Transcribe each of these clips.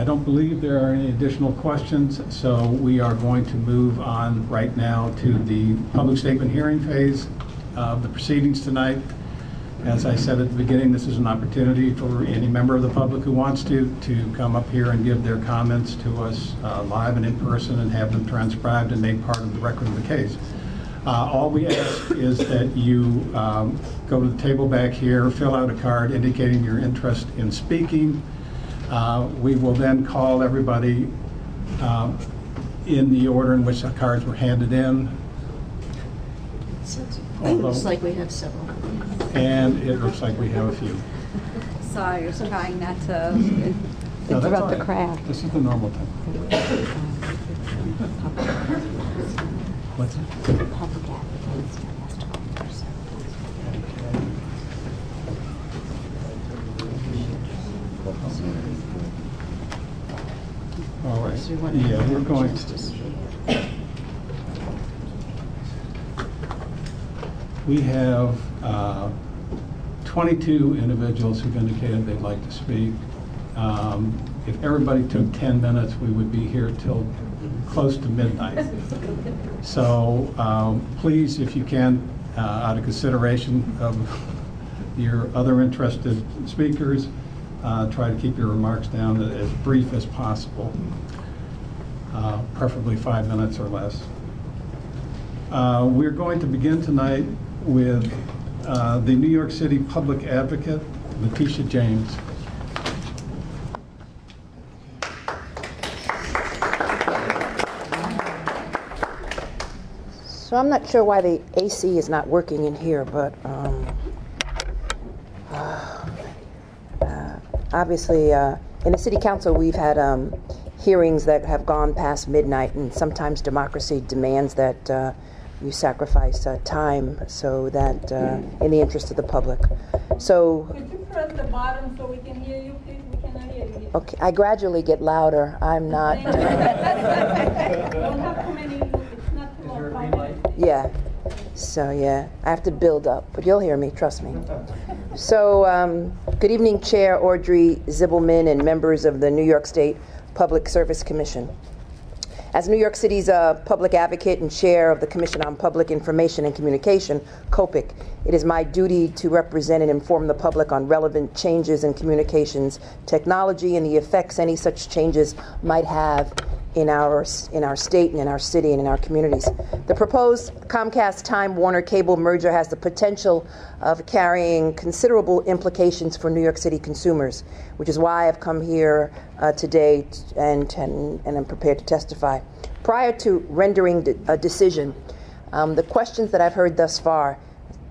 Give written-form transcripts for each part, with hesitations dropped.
I don't believe there are any additional questions, so we are going to move on right now to the public statement hearing phase of the proceedings tonight. As I said at the beginning, this is an opportunity for any member of the public who wants to come up here and give their comments to us live and in person and have them transcribed and made part of the record of the case. All we ask is that you go to the table back here, fill out a card indicating your interest in speaking. We will then call everybody in the order in which the cards were handed in. It looks like we have several. And it looks like we have a few. Sorry, I was trying not to interrupt the crowd. This is the normal time. What's it? All right. Yeah, we're going to. We have 22 individuals who've indicated they'd like to speak. If everybody took 10 minutes, we would be here till close to midnight. So please, if you can, out of consideration of your other interested speakers, try to keep your remarks down as brief as possible, preferably 5 minutes or less. We're going to begin tonight with the New York City Public Advocate, Letitia James. So I'm not sure why the AC is not working in here, but obviously in the City Council we've had hearings that have gone past midnight, and sometimes democracy demands that you sacrifice time so that in the interest of the public. So could you press the button so we can hear you, please? We cannot hear you. Okay, I gradually get louder. I'm not. Don't have too many. It's not too long. 5 minutes. Yeah. So yeah, I have to build up, but you'll hear me. Trust me. So good evening, Chair Audrey Zibelman and members of the New York State Public Service Commission. As New York City's public advocate and chair of the Commission on Public Information and Communication, COPIC, it is my duty to represent and inform the public on relevant changes in communications technology and the effects any such changes might have in our state and in our city and in our communities. The proposed Comcast Time Warner Cable merger has the potential of carrying considerable implications for New York City consumers, which is why I've come here today and I'm prepared to testify. Prior to rendering a decision, the questions that I've heard thus far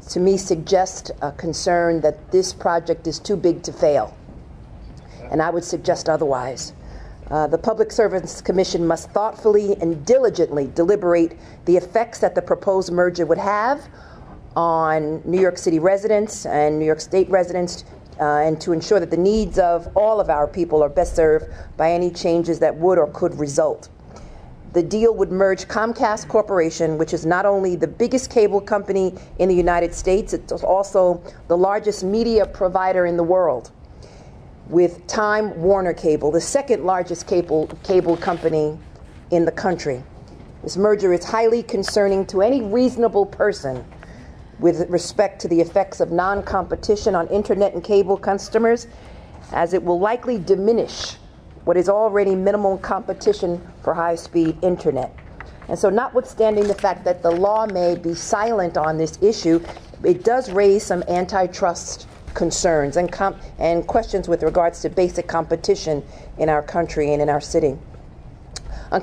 to me suggest a concern that this project is too big to fail, and I would suggest otherwise. The Public Service Commission must thoughtfully and diligently deliberate the effects that the proposed merger would have on New York City residents and New York State residents, and to ensure that the needs of all of our people are best served by any changes that would or could result. The deal would merge Comcast Corporation, which is not only the biggest cable company in the United States, it's also the largest media provider in the world, with Time Warner Cable, the second largest cable company in the country. This merger is highly concerning to any reasonable person with respect to the effects of non-competition on internet and cable customers, as it will likely diminish what is already minimal competition for high-speed internet. And so notwithstanding the fact that the law may be silent on this issue, it does raise some antitrust concerns and questions with regards to basic competition in our country and in our city.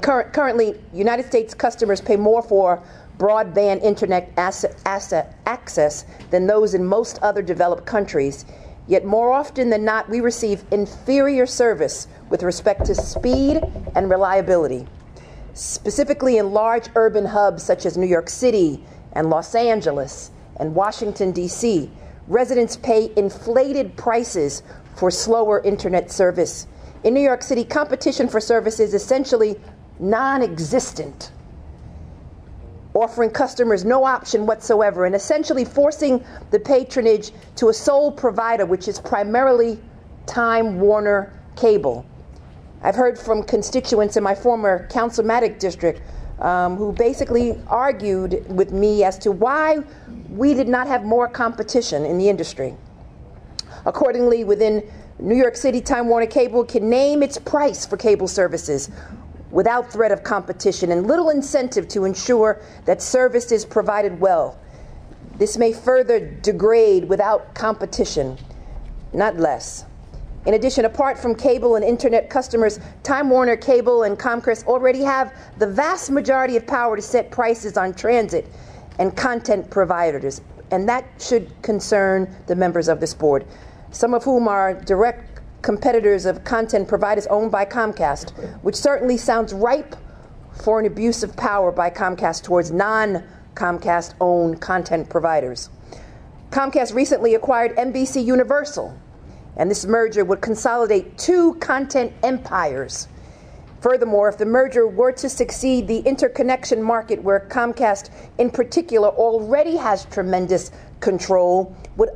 Currently, United States customers pay more for broadband internet access than those in most other developed countries. Yet more often than not, we receive inferior service with respect to speed and reliability. Specifically in large urban hubs such as New York City and Los Angeles and Washington, D.C., residents pay inflated prices for slower internet service. In New York City, competition for service is essentially non-existent, offering customers no option whatsoever and essentially forcing the patronage to a sole provider, which is primarily Time Warner Cable. I've heard from constituents in my former councilmatic district who basically argued with me as to why we did not have more competition in the industry. Accordingly, within New York City, Time Warner Cable can name its price for cable services without threat of competition and little incentive to ensure that service is provided well. This may further degrade without competition, not less. In addition, apart from cable and internet customers, Time Warner Cable and Comcast already have the vast majority of power to set prices on transit and content providers, and that should concern the members of this board, some of whom are direct competitors of content providers owned by Comcast, which certainly sounds ripe for an abuse of power by Comcast towards non-Comcast-owned content providers. Comcast recently acquired NBC Universal, and this merger would consolidate two content empires. Furthermore, if the merger were to succeed, the interconnection market, where Comcast in particular already has tremendous control, would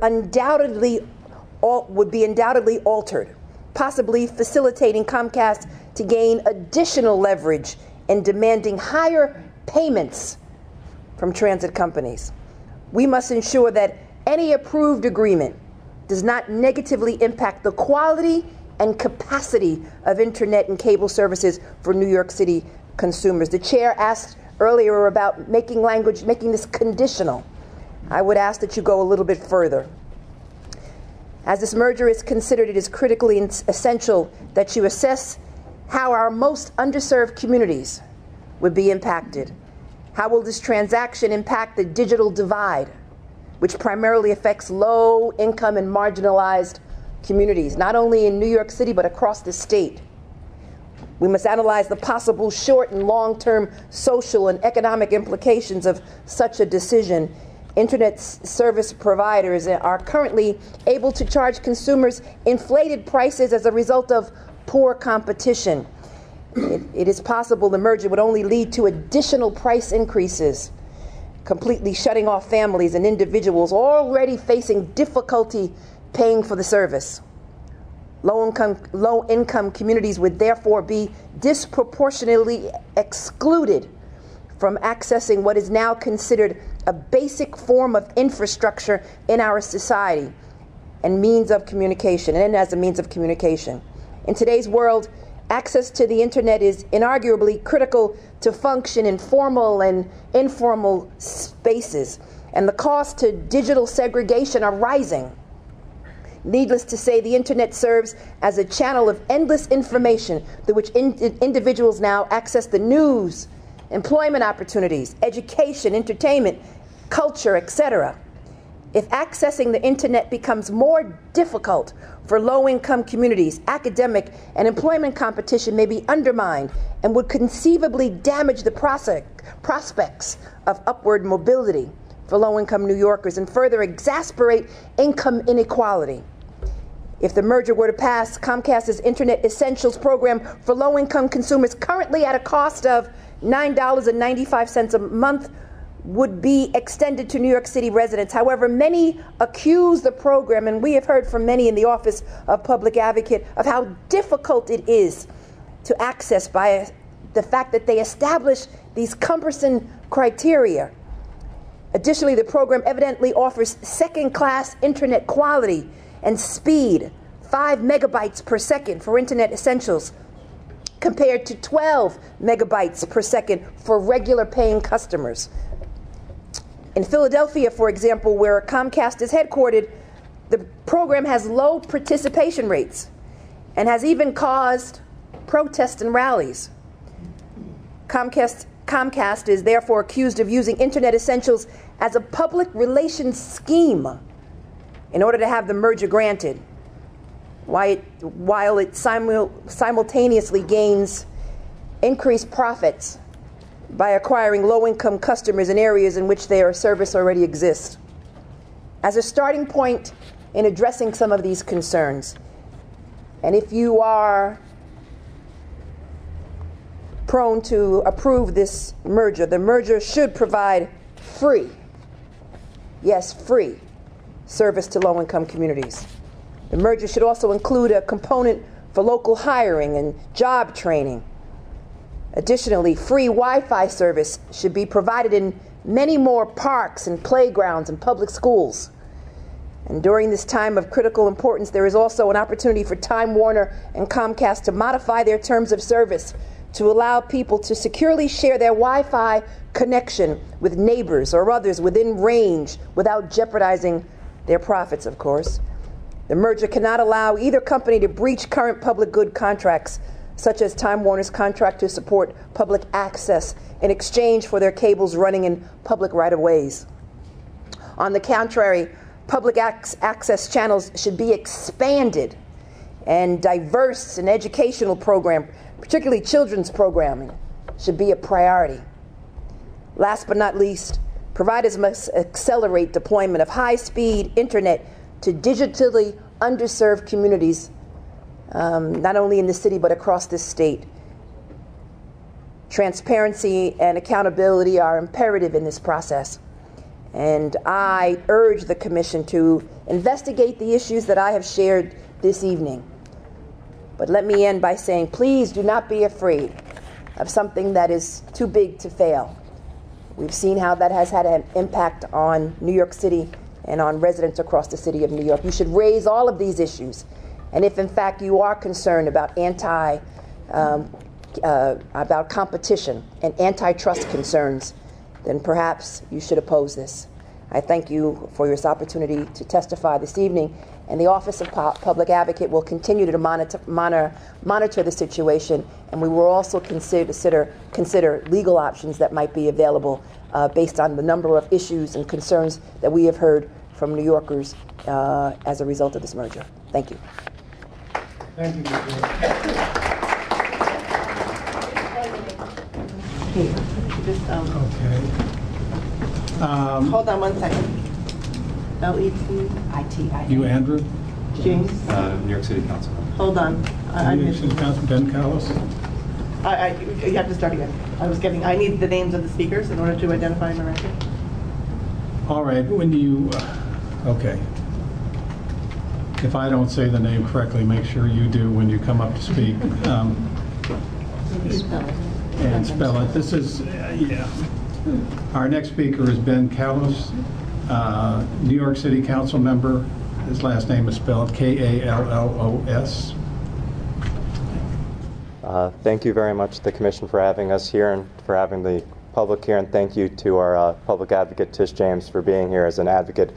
be undoubtedly altered, possibly facilitating Comcast to gain additional leverage in demanding higher payments from transit companies. We must ensure that any approved agreement does not negatively impact the quality and capacity of internet and cable services for New York City consumers. The chair asked earlier about making this conditional. I would ask that you go a little bit further. As this merger is considered, it is critically essential that you assess how our most underserved communities would be impacted. How will this transaction impact the digital divide, which primarily affects low-income and marginalized communities, not only in New York City, but across the state? We must analyze the possible short and long-term social and economic implications of such a decision. Internet service providers are currently able to charge consumers inflated prices as a result of poor competition. It is possible the merger would only lead to additional price increases, completely shutting off families and individuals already facing difficulty paying for the service. Low-income communities would therefore be disproportionately excluded from accessing what is now considered a basic form of infrastructure in our society and means of communication, and as a means of communication. In today's world, access to the internet is inarguably critical to function in formal and informal spaces, and the costs to digital segregation are rising. Needless to say, the internet serves as a channel of endless information through which individuals now access the news, employment opportunities, education, entertainment, culture, etc. If accessing the internet becomes more difficult for low-income communities, academic and employment competition may be undermined and would conceivably damage the prospects of upward mobility for low-income New Yorkers and further exacerbate income inequality. If the merger were to pass, Comcast's Internet Essentials program for low-income consumers, currently at a cost of $9.95 a month, would be extended to New York City residents. However, many accuse the program, and we have heard from many in the Office of Public Advocate, of how difficult it is to access by the fact that they establish these cumbersome criteria. Additionally, the program evidently offers second-class internet quality and speed, 5 megabytes per second for Internet Essentials, compared to 12 megabytes per second for regular paying customers. In Philadelphia, for example, where Comcast is headquartered, the program has low participation rates and has even caused protests and rallies. Comcast is therefore accused of using Internet Essentials as a public relations scheme in order to have the merger granted, while it simultaneously gains increased profits by acquiring low-income customers in areas in which their service already exists. As a starting point in addressing some of these concerns, and if you are prone to approve this merger, the merger should provide free, yes, free service to low-income communities. The merger should also include a component for local hiring and job training. Additionally, free Wi-Fi service should be provided in many more parks and playgrounds and public schools. And during this time of critical importance, there is also an opportunity for Time Warner and Comcast to modify their terms of service to allow people to securely share their Wi-Fi connection with neighbors or others within range without jeopardizing their profits, of course. The merger cannot allow either company to breach current public good contracts, such as Time Warner's contract to support public access in exchange for their cables running in public right-of-ways. On the contrary, public access channels should be expanded, and diverse and educational program, particularly children's programming, should be a priority. Last but not least, providers must accelerate deployment of high-speed internet to digitally underserved communities, not only in the city but across this state. Transparency and accountability are imperative in this process, and I urge the Commission to investigate the issues that I have shared this evening. But let me end by saying, please do not be afraid of something that is too big to fail. We've seen how that has had an impact on New York City and on residents across the city of New York. You should raise all of these issues. And if in fact you are concerned about about competition and antitrust concerns, then perhaps you should oppose this. I thank you for this opportunity to testify this evening, and the Office of Public Advocate will continue to monitor the situation, and we will also consider legal options that might be available based on the number of issues and concerns that we have heard from New Yorkers as a result of this merger. Thank you. Thank you, Ms. York. Okay. Hold on one second. Letitia. You, Andrew? James. New York City Council. Hold on. New York City Council, Ben Kallos. You have to start again. I need the names of the speakers in order to identify Miranda. All right, when you, okay. If I don't say the name correctly, make sure you do when you come up to speak. And spell it. This is, yeah. Our next speaker is Ben Kallos, New York City Council member. His last name is spelled Kallos. Thank you very much to the Commission for having us here and for having the public here, and thank you to our public advocate, Tish James, for being here as an advocate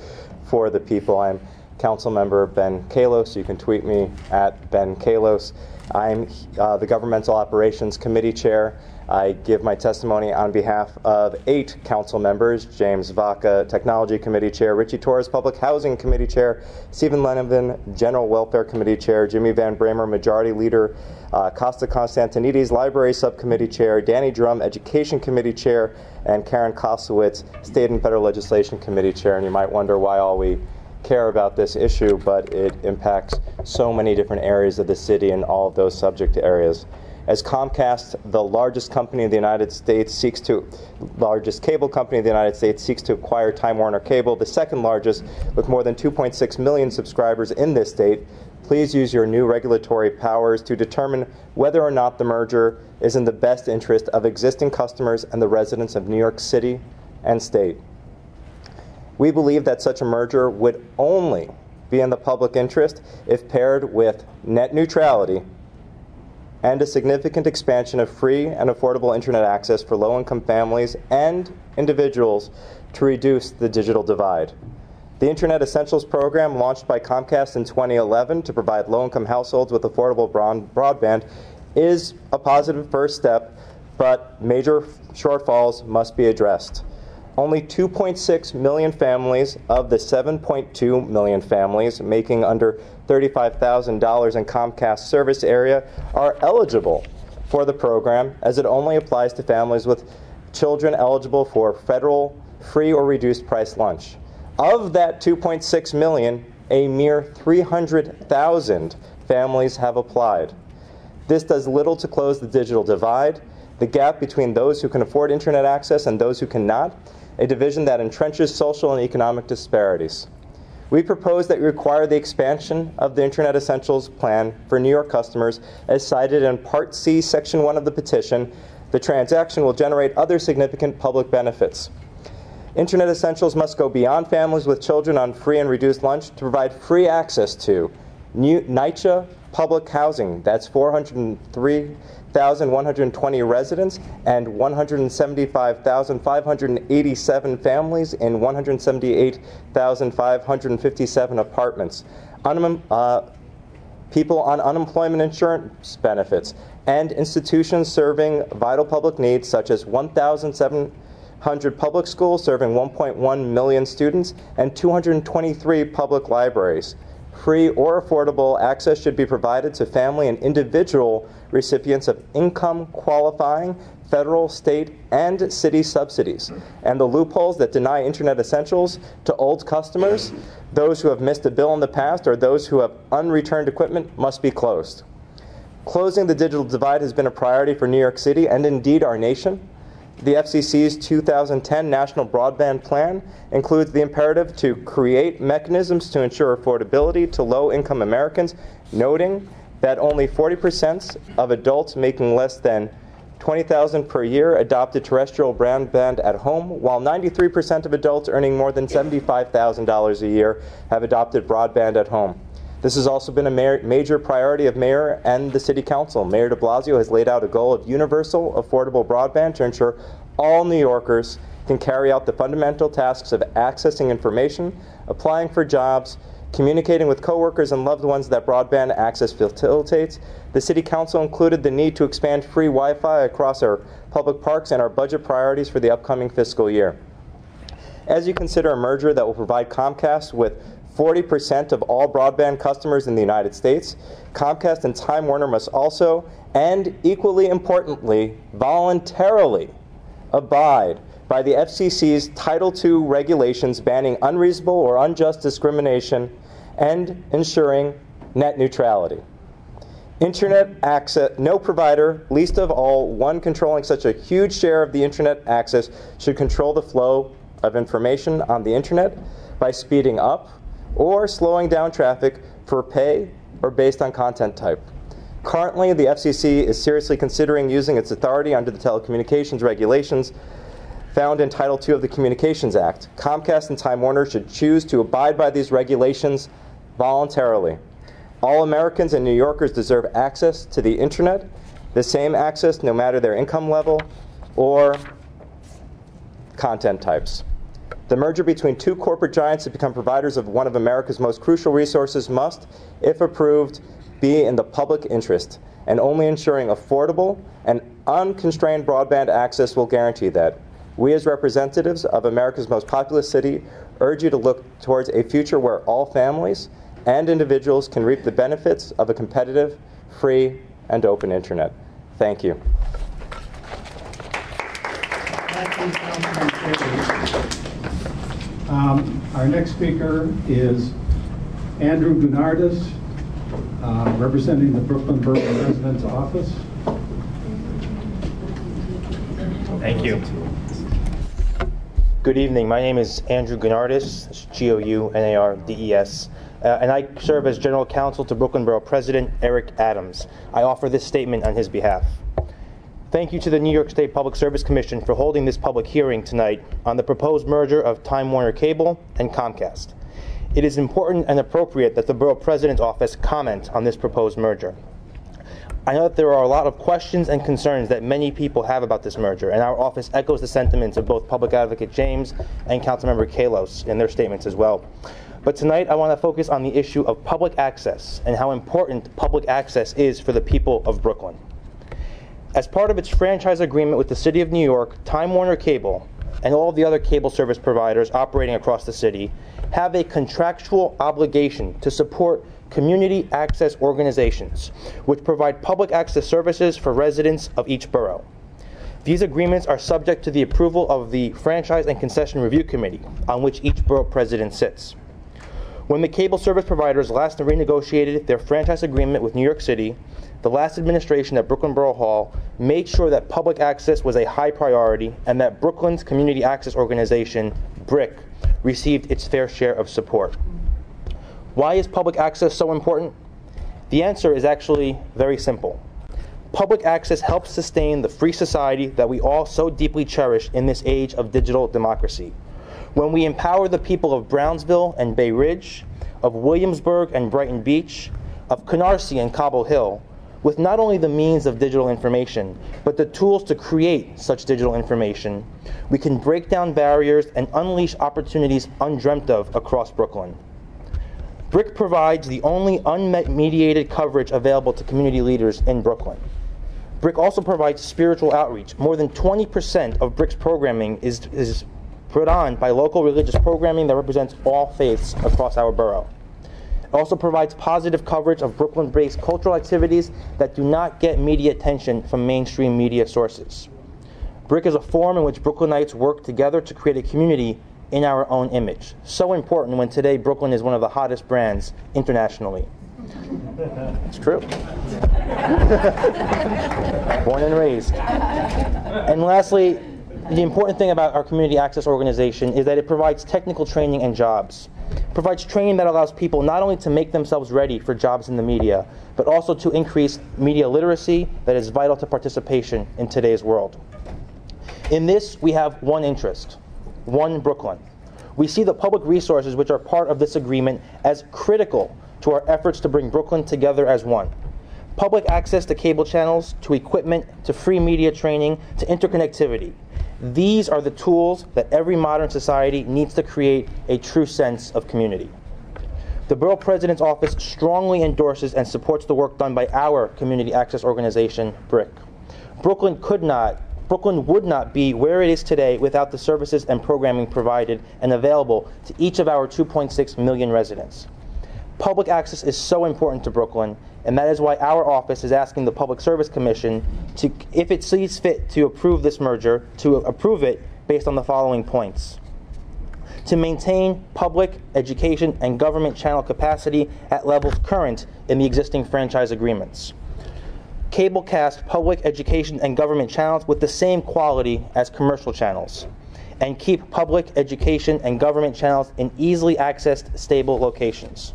for the people. I'm Council member Ben Kallos. You can tweet me at Ben Kallos. I'm the Governmental Operations Committee Chair. I give my testimony on behalf of 8 council members: James Bevaqua, Technology Committee Chair; Richie Torres, Public Housing Committee Chair; Stephen Lenevin, General Welfare Committee Chair; Jimmy Van Bramer, Majority Leader; Costa Constantinides, Library Subcommittee Chair; Danny Drum, Education Committee Chair; and Karen Kosowitz, State and Federal Legislation Committee Chair. And you might wonder why all we care about this issue, but it impacts so many different areas of the city and all of those subject areas. As Comcast, the largest company in the United States, largest cable company in the United States, seeks to acquire Time Warner Cable, the second largest with more than 2.6 million subscribers in this state, please use your new regulatory powers to determine whether or not the merger is in the best interest of existing customers and the residents of New York City and state. We believe that such a merger would only be in the public interest if paired with net neutrality and a significant expansion of free and affordable internet access for low-income families and individuals to reduce the digital divide. The Internet Essentials program, launched by Comcast in 2011 to provide low-income households with affordable broadband, is a positive first step, but major shortfalls must be addressed. Only 2.6 million families of the 7.2 million families making under $35,000 in Comcast service area are eligible for the program, as it only applies to families with children eligible for federal free or reduced price lunch. Of that 2.6 million, a mere 300,000 families have applied. This does little to close the digital divide, the gap between those who can afford internet access and those who cannot, a division that entrenches social and economic disparities. We propose that we require the expansion of the Internet Essentials plan for New York customers as cited in Part C, Section 1 of the petition. The transaction will generate other significant public benefits. Internet Essentials must go beyond families with children on free and reduced lunch to provide free access to NYCHA public housing. That's 403,120 residents and 175,587 families in 178,557 apartments. People on unemployment insurance benefits, and institutions serving vital public needs such as 1,700 public schools serving 1.1 million students and 223 public libraries. Free or affordable access should be provided to family and individual recipients of income qualifying federal, state, and city subsidies. And the loopholes that deny Internet Essentials to old customers, those who have missed a bill in the past, or those who have unreturned equipment must be closed. Closing the digital divide has been a priority for New York City and indeed our nation. The FCC's 2010 National Broadband Plan includes the imperative to create mechanisms to ensure affordability to low-income Americans, noting that only 40% of adults making less than $20,000 per year adopted terrestrial broadband at home, while 93% of adults earning more than $75,000 a year have adopted broadband at home. This has also been a major priority of Mayor and the City Council. Mayor de Blasio has laid out a goal of universal, affordable broadband to ensure all New Yorkers can carry out the fundamental tasks of accessing information, applying for jobs, communicating with coworkers and loved ones that broadband access facilitates. The City Council included the need to expand free Wi-Fi across our public parks and our budget priorities for the upcoming fiscal year. As you consider a merger that will provide Comcast with 40% of all broadband customers in the United States, Comcast and Time Warner must also, and equally importantly, voluntarily abide by the FCC's Title II regulations banning unreasonable or unjust discrimination and ensuring net neutrality. Internet access, no provider, least of all one controlling such a huge share of the internet access, should control the flow of information on the internet by speeding up or slowing down traffic for pay or based on content type. Currently, the FCC is seriously considering using its authority under the telecommunications regulations found in Title II of the Communications Act. Comcast and Time Warner should choose to abide by these regulations voluntarily. All Americans and New Yorkers deserve access to the internet, the same access no matter their income level or content types. The merger between two corporate giants to become providers of one of America's most crucial resources must, if approved, be in the public interest, and only ensuring affordable and unconstrained broadband access will guarantee that. We as representatives of America's most populous city urge you to look towards a future where all families and individuals can reap the benefits of a competitive, free, and open internet. Thank you. Our next speaker is Andrew Gournades, representing the Brooklyn Borough President's Office. Thank you. Good evening. My name is Andrew Gournades, Gournardes, and I serve as General Counsel to Brooklyn Borough President Eric Adams. I offer this statement on his behalf. Thank you to the New York State Public Service Commission for holding this public hearing tonight on the proposed merger of Time Warner Cable and Comcast. It is important and appropriate that the Borough President's Office comment on this proposed merger. I know that there are a lot of questions and concerns that many people have about this merger, and our office echoes the sentiments of both Public Advocate James and Councilmember Kallos in their statements as well. But tonight I want to focus on the issue of public access and how important public access is for the people of Brooklyn. As part of its franchise agreement with the City of New York, Time Warner Cable and all of the other cable service providers operating across the city have a contractual obligation to support community access organizations, which provide public access services for residents of each borough. These agreements are subject to the approval of the Franchise and Concession Review Committee, on which each borough president sits. When the cable service providers last renegotiated their franchise agreement with New York City, the last administration at Brooklyn Borough Hall made sure that public access was a high priority and that Brooklyn's community access organization, BRIC, received its fair share of support. Why is public access so important? The answer is actually very simple. Public access helps sustain the free society that we all so deeply cherish in this age of digital democracy. When we empower the people of Brownsville and Bay Ridge, of Williamsburg and Brighton Beach, of Canarsie and Cobble Hill, with not only the means of digital information, but the tools to create such digital information, we can break down barriers and unleash opportunities undreamt of across Brooklyn. BRIC provides the only unmediated coverage available to community leaders in Brooklyn. BRIC also provides spiritual outreach. More than 20% of BRIC's programming is put on by local religious programming that represents all faiths across our borough. It also provides positive coverage of Brooklyn-based cultural activities that do not get media attention from mainstream media sources. BRIC is a forum in which Brooklynites work together to create a community in our own image. So important when today Brooklyn is one of the hottest brands internationally. It's true. Born and raised. And lastly, the important thing about our community access organization is that it provides technical training and jobs. It provides training that allows people not only to make themselves ready for jobs in the media, but also to increase media literacy that is vital to participation in today's world. In this, we have one interest, one Brooklyn. We see the public resources which are part of this agreement as critical to our efforts to bring Brooklyn together as one. Public access to cable channels, to equipment, to free media training, to interconnectivity. These are the tools that every modern society needs to create a true sense of community. The Borough President's Office strongly endorses and supports the work done by our community access organization, BRIC. Brooklyn would not be where it is today without the services and programming provided and available to each of our 2.6 million residents. Public access is so important to Brooklyn, and that is why our office is asking the Public Service Commission to, if it sees fit to approve this merger, to approve it based on the following points. To maintain public, education, and government channel capacity at levels current in the existing franchise agreements. Cablecast public, education, and government channels with the same quality as commercial channels. And keep public, education, and government channels in easily accessed, stable locations.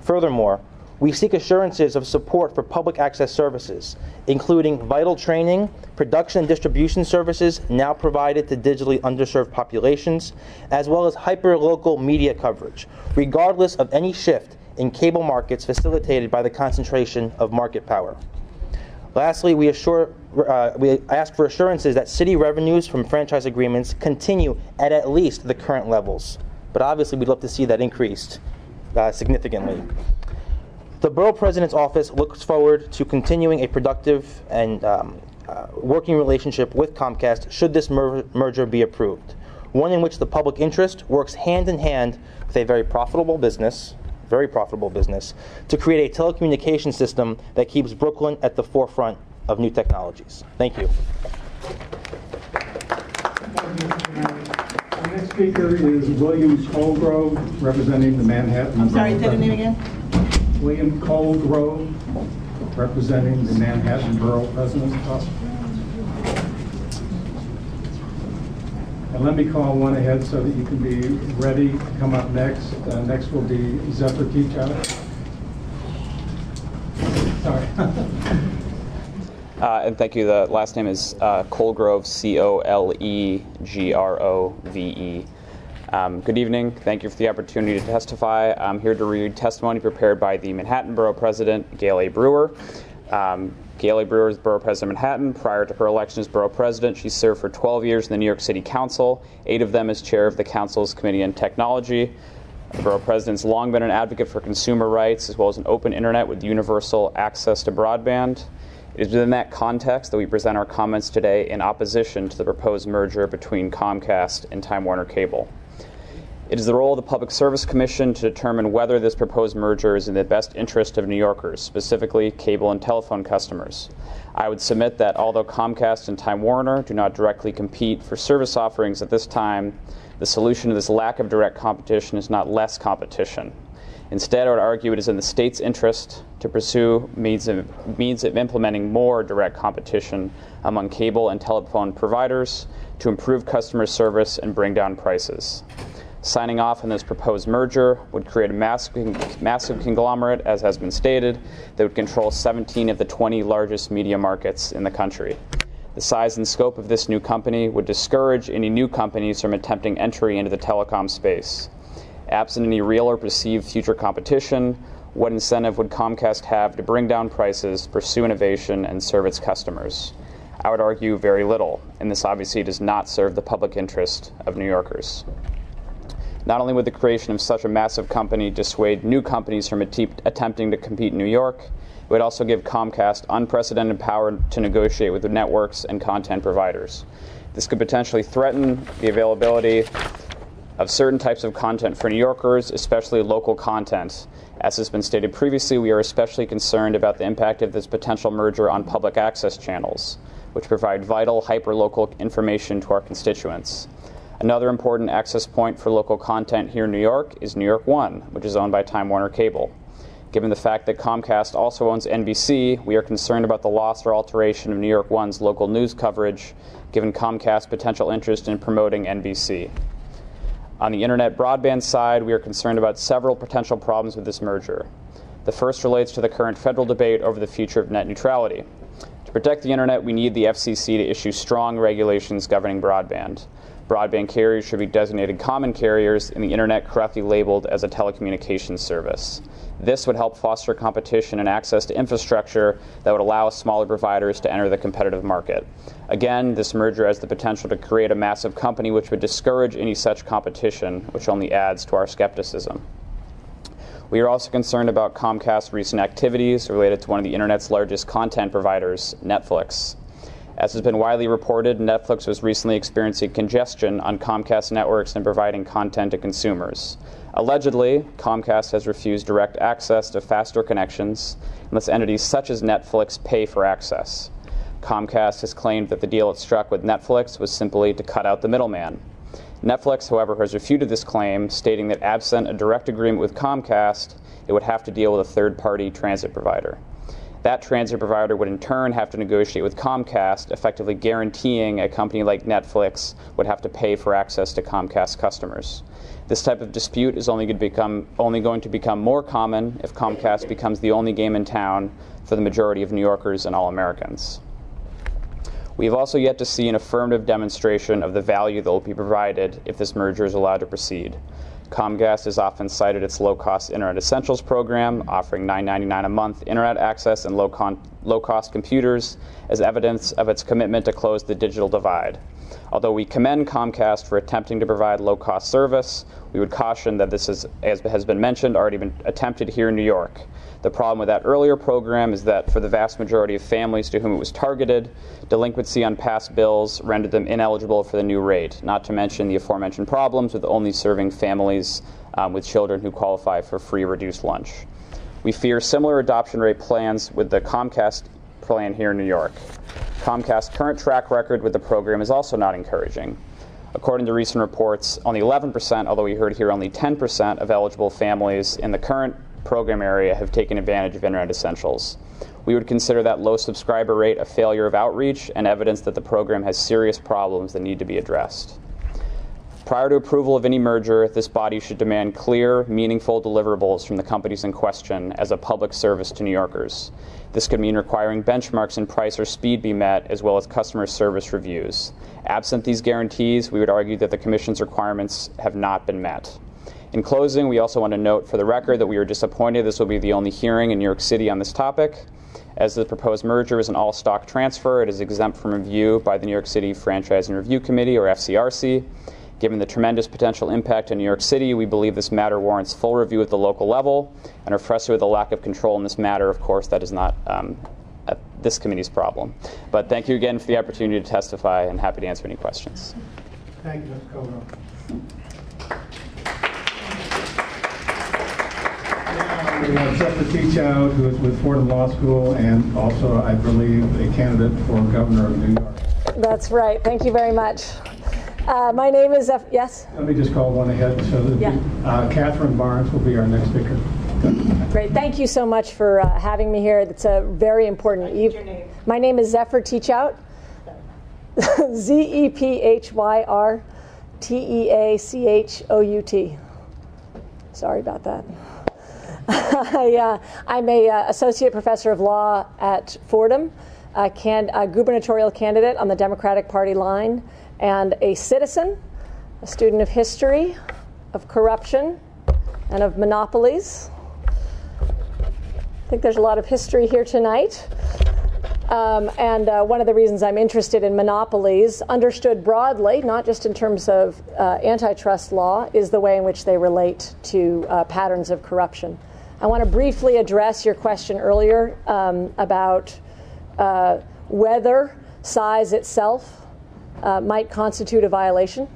Furthermore, we seek assurances of support for public access services, including vital training, production and distribution services now provided to digitally underserved populations, as well as hyper-local media coverage, regardless of any shift in cable markets facilitated by the concentration of market power. Lastly, we ask for assurances that city revenues from franchise agreements continue at least the current levels, but obviously we'd love to see that increased significantly. The Borough President's Office looks forward to continuing a productive and working relationship with Comcast should this merger be approved, one in which the public interest works hand in hand with a very profitable business to create a telecommunications system that keeps Brooklyn at the forefront of new technologies. Thank you. Our next speaker is William Colegrove, representing the Manhattan. I'm sorry, say the name again? William Colegrove, representing the Manhattan Borough President's Office. And let me call one ahead so that you can be ready to come up next. Next will be Zephyr Teachout. Sorry. And thank you. The last name is Colegrove, Colegrove. Good evening. Thank you for the opportunity to testify. I'm here to read testimony prepared by the Manhattan Borough President, Gail A. Brewer. Gail A. Brewer is Borough President of Manhattan. Prior to her election as Borough President, she served for 12 years in the New York City Council, 8 of them as chair of the Council's Committee on Technology. The Borough President's long been an advocate for consumer rights as well as an open internet with universal access to broadband. It is within that context that we present our comments today in opposition to the proposed merger between Comcast and Time Warner Cable. It is the role of the Public Service Commission to determine whether this proposed merger is in the best interest of New Yorkers, specifically cable and telephone customers. I would submit that although Comcast and Time Warner do not directly compete for service offerings at this time, the solution to this lack of direct competition is not less competition. Instead, I would argue it is in the state's interest to pursue means of implementing more direct competition among cable and telephone providers to improve customer service and bring down prices. Signing off on this proposed merger would create a massive conglomerate, as has been stated, that would control 17 of the 20 largest media markets in the country. The size and scope of this new company would discourage any new companies from attempting entry into the telecom space. Absent any real or perceived future competition, what incentive would Comcast have to bring down prices, pursue innovation, and serve its customers? I would argue very little, and this obviously does not serve the public interest of New Yorkers. Not only would the creation of such a massive company dissuade new companies from attempting to compete in New York, it would also give Comcast unprecedented power to negotiate with the networks and content providers. This could potentially threaten the availability of certain types of content for New Yorkers, especially local content. As has been stated previously, we are especially concerned about the impact of this potential merger on public access channels, which provide vital, hyper-local information to our constituents. Another important access point for local content here in New York is New York One, which is owned by Time Warner Cable. Given the fact that Comcast also owns NBC, we are concerned about the loss or alteration of New York One's local news coverage, given Comcast's potential interest in promoting NBC. On the internet broadband side, we are concerned about several potential problems with this merger. The first relates to the current federal debate over the future of net neutrality. To protect the internet, we need the FCC to issue strong regulations governing broadband. Broadband carriers should be designated common carriers and the internet correctly labeled as a telecommunications service. This would help foster competition and access to infrastructure that would allow smaller providers to enter the competitive market. Again, this merger has the potential to create a massive company which would discourage any such competition, which only adds to our skepticism. We are also concerned about Comcast's recent activities related to one of the internet's largest content providers, Netflix. As has been widely reported, Netflix was recently experiencing congestion on Comcast networks and providing content to consumers. Allegedly, Comcast has refused direct access to faster connections unless entities such as Netflix pay for access. Comcast has claimed that the deal it struck with Netflix was simply to cut out the middleman. Netflix, however, has refuted this claim, stating that absent a direct agreement with Comcast, it would have to deal with a third-party transit provider. That transit provider would in turn have to negotiate with Comcast, effectively guaranteeing a company like Netflix would have to pay for access to Comcast customers. This type of dispute is only going to become more common if Comcast becomes the only game in town for the majority of New Yorkers and all Americans. We have also yet to see an affirmative demonstration of the value that will be provided if this merger is allowed to proceed. Comcast has often cited its low-cost Internet Essentials program, offering $9.99 a month Internet access and low-cost computers as evidence of its commitment to close the digital divide. Although we commend Comcast for attempting to provide low-cost service, we would caution that this is, as has been mentioned, already been attempted here in New York. The problem with that earlier program is that for the vast majority of families to whom it was targeted, delinquency on past bills rendered them ineligible for the new rate, not to mention the aforementioned problems with only serving families with children who qualify for free reduced lunch. We fear similar adoption rate plans with the Comcast plan here in New York. Comcast's current track record with the program is also not encouraging. According to recent reports, only 11%, although we heard here only 10% of eligible families in the current program area have taken advantage of Internet Essentials. We would consider that low subscriber rate a failure of outreach and evidence that the program has serious problems that need to be addressed. Prior to approval of any merger, this body should demand clear, meaningful deliverables from the companies in question as a public service to New Yorkers. This could mean requiring benchmarks in price or speed be met, as well as customer service reviews. Absent these guarantees, we would argue that the Commission's requirements have not been met. In closing, we also want to note for the record that we are disappointed this will be the only hearing in New York City on this topic. As the proposed merger is an all-stock transfer, it is exempt from review by the New York City Franchise and Review Committee, or FCRC. Given the tremendous potential impact in New York City, we believe this matter warrants full review at the local level, and are frustrated with the lack of control in this matter. Of course, that is not this committee's problem. But thank you again for the opportunity to testify, and happy to answer any questions. Thank you, Mr. Colegrove. We have Zephyr Teachout, who is with Fordham Law School, and also, I believe, a candidate for governor of New York. That's right. Thank you very much. My name is Zephyr. Yes? Let me just call one ahead. So Katherine Barnes will be our next speaker. Great. Thank you so much for having me here. That's a very important. What's your name? My name is Zephyr Teachout. Zephyr Teachout. Sorry about that. I'm an associate professor of law at Fordham, a gubernatorial candidate on the Democratic Party line, and a citizen, a student of history, of corruption, and of monopolies. I think there's a lot of history here tonight. And one of the reasons I'm interested in monopolies, understood broadly, not just in terms of antitrust law, is the way in which they relate to patterns of corruption. I want to briefly address your question earlier about whether size itself might constitute a violation.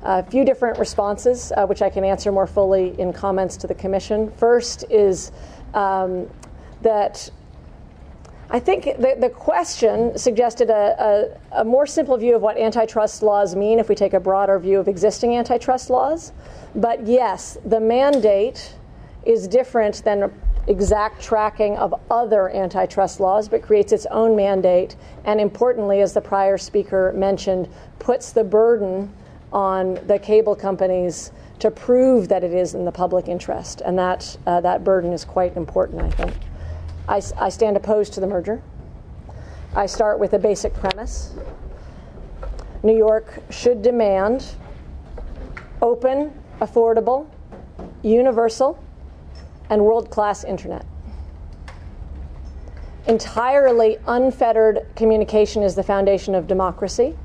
A few different responses, which I can answer more fully in comments to the Commission. First is that I think the question suggested a more simple view of what antitrust laws mean if we take a broader view of existing antitrust laws. But yes, the mandate is different than exact tracking of other antitrust laws, but creates its own mandate, and importantly, as the prior speaker mentioned, puts the burden on the cable companies to prove that it is in the public interest, and that burden is quite important, I think. I stand opposed to the merger. I start with a basic premise. New York should demand open, affordable, universal, and world-class internet. Entirely unfettered communication is the foundation of democracy.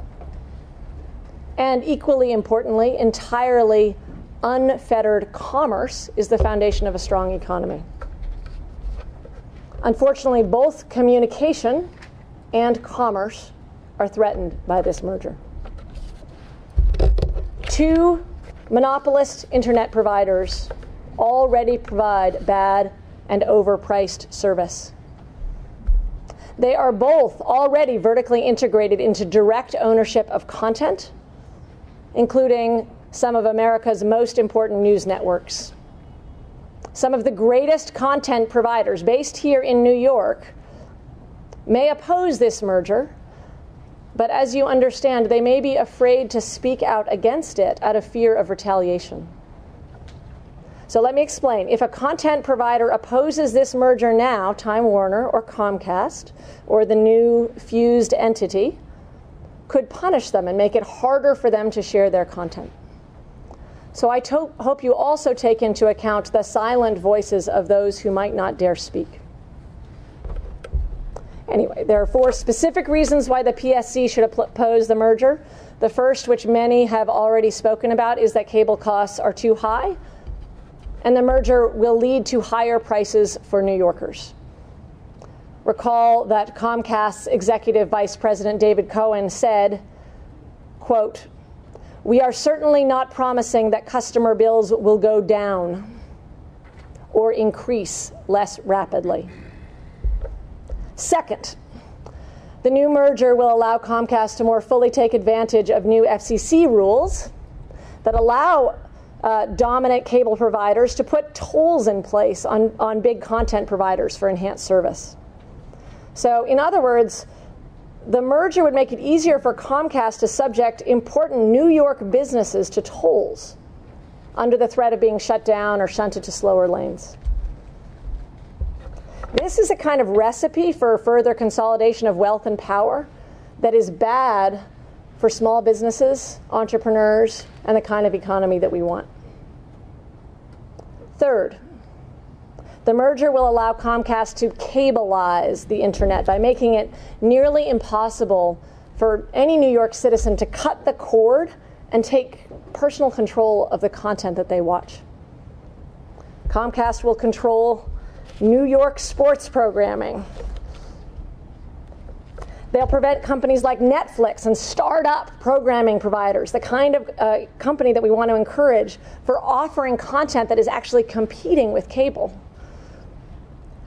And equally importantly, entirely unfettered commerce is the foundation of a strong economy. Unfortunately, both communication and commerce are threatened by this merger. Two monopolist internet providers already provide bad and overpriced service. They are both already vertically integrated into direct ownership of content, including some of America's most important news networks. Some of the greatest content providers based here in New York may oppose this merger, but as you understand, they may be afraid to speak out against it out of fear of retaliation. So let me explain. If a content provider opposes this merger now, Time Warner or Comcast, or the new fused entity, could punish them and make it harder for them to share their content. So I hope you also take into account the silent voices of those who might not dare speak. Anyway, there are 4 specific reasons why the PSC should oppose the merger. The first, which many have already spoken about, is that cable costs are too high, and the merger will lead to higher prices for New Yorkers. Recall that Comcast's Executive Vice President David Cohen said, quote, "We are certainly not promising that customer bills will go down or increase less rapidly." Second, the new merger will allow Comcast to more fully take advantage of new FCC rules that allow dominant cable providers to put tolls in place on big content providers for enhanced service. So, in other words, the merger would make it easier for Comcast to subject important New York businesses to tolls under the threat of being shut down or shunted to slower lanes. This is a kind of recipe for further consolidation of wealth and power that is bad for small businesses, entrepreneurs, and the kind of economy that we want. Third, the merger will allow Comcast to cableize the internet by making it nearly impossible for any New York citizen to cut the cord and take personal control of the content that they watch. Comcast will control New York sports programming. They'll prevent companies like Netflix and startup programming providers, the kind of company that we want to encourage, for offering content that is actually competing with cable.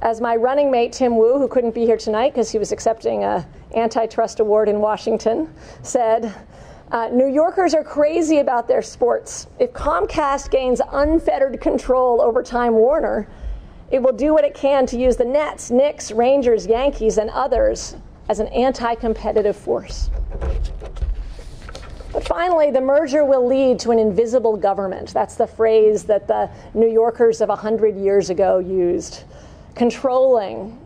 As my running mate, Tim Wu, who couldn't be here tonight because he was accepting an antitrust award in Washington, said, New Yorkers are crazy about their sports. If Comcast gains unfettered control over Time Warner, it will do what it can to use the Nets, Knicks, Rangers, Yankees, and others as an anti-competitive force. But finally, the merger will lead to an invisible government. That's the phrase that the New Yorkers of 100 years ago used, controlling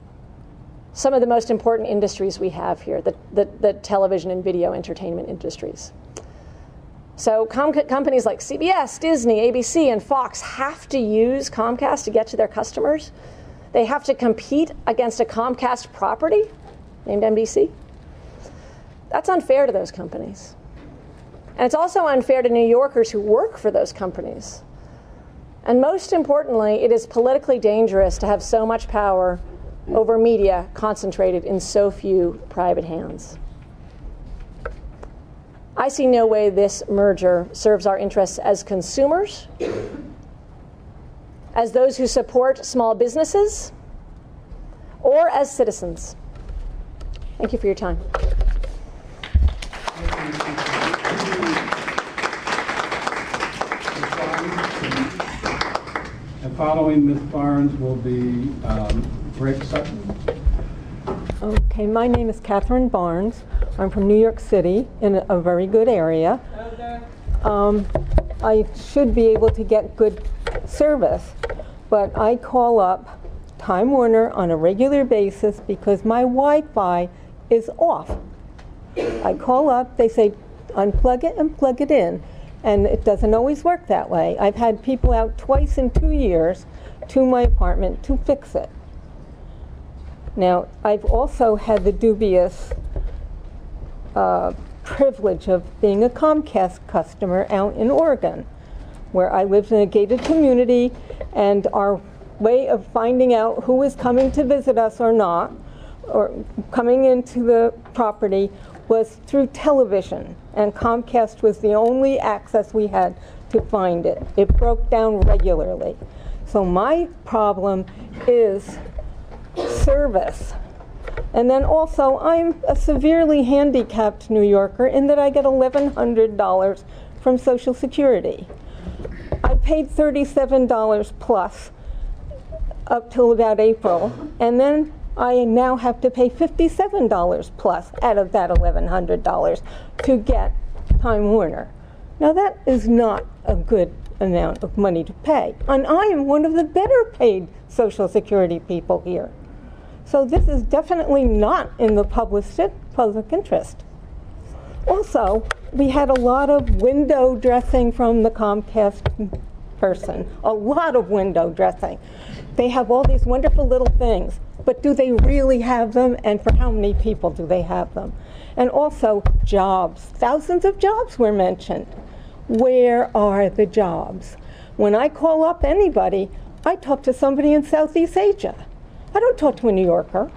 some of the most important industries we have here, the television and video entertainment industries. So companies like CBS, Disney, ABC, and Fox have to use Comcast to get to their customers. They have to compete against a Comcast property named NBC. That's unfair to those companies. And it's also unfair to New Yorkers who work for those companies. And most importantly, it is politically dangerous to have so much power over media concentrated in so few private hands. I see no way this merger serves our interests as consumers, as those who support small businesses, or as citizens. Thank you for your time. And following Ms. Barnes will be BRIC Sutton. Okay, my name is Katherine Barnes. I'm from New York City in a very good area. I should be able to get good service, but I call up Time Warner on a regular basis because my Wi-Fi is off. I call up, they say unplug it and plug it in, and it doesn't always work that way. I've had people out twice in 2 years to my apartment to fix it. Now, I've also had the dubious privilege of being a Comcast customer out in Oregon, where I lived in a gated community, and our way of finding out who was coming to visit us or not, or coming into the property, was through television, and Comcast was the only access we had to find it. It broke down regularly. So my problem is service. And then also, I'm a severely handicapped New Yorker in that I get $1,100 from Social Security. I paid $37 plus up till about April, and then I now have to pay $57 plus out of that $1,100 to get Time Warner. Now that is not a good amount of money to pay, and I am one of the better paid Social Security people here. So this is definitely not in the public interest. Also, we had a lot of window dressing from the Comcast person, a lot of window dressing. They have all these wonderful little things, but do they really have them, and for how many people do they have them? And also jobs. Thousands of jobs were mentioned. Where are the jobs? When I call up anybody, I talk to somebody in Southeast Asia. I don't talk to a New Yorker,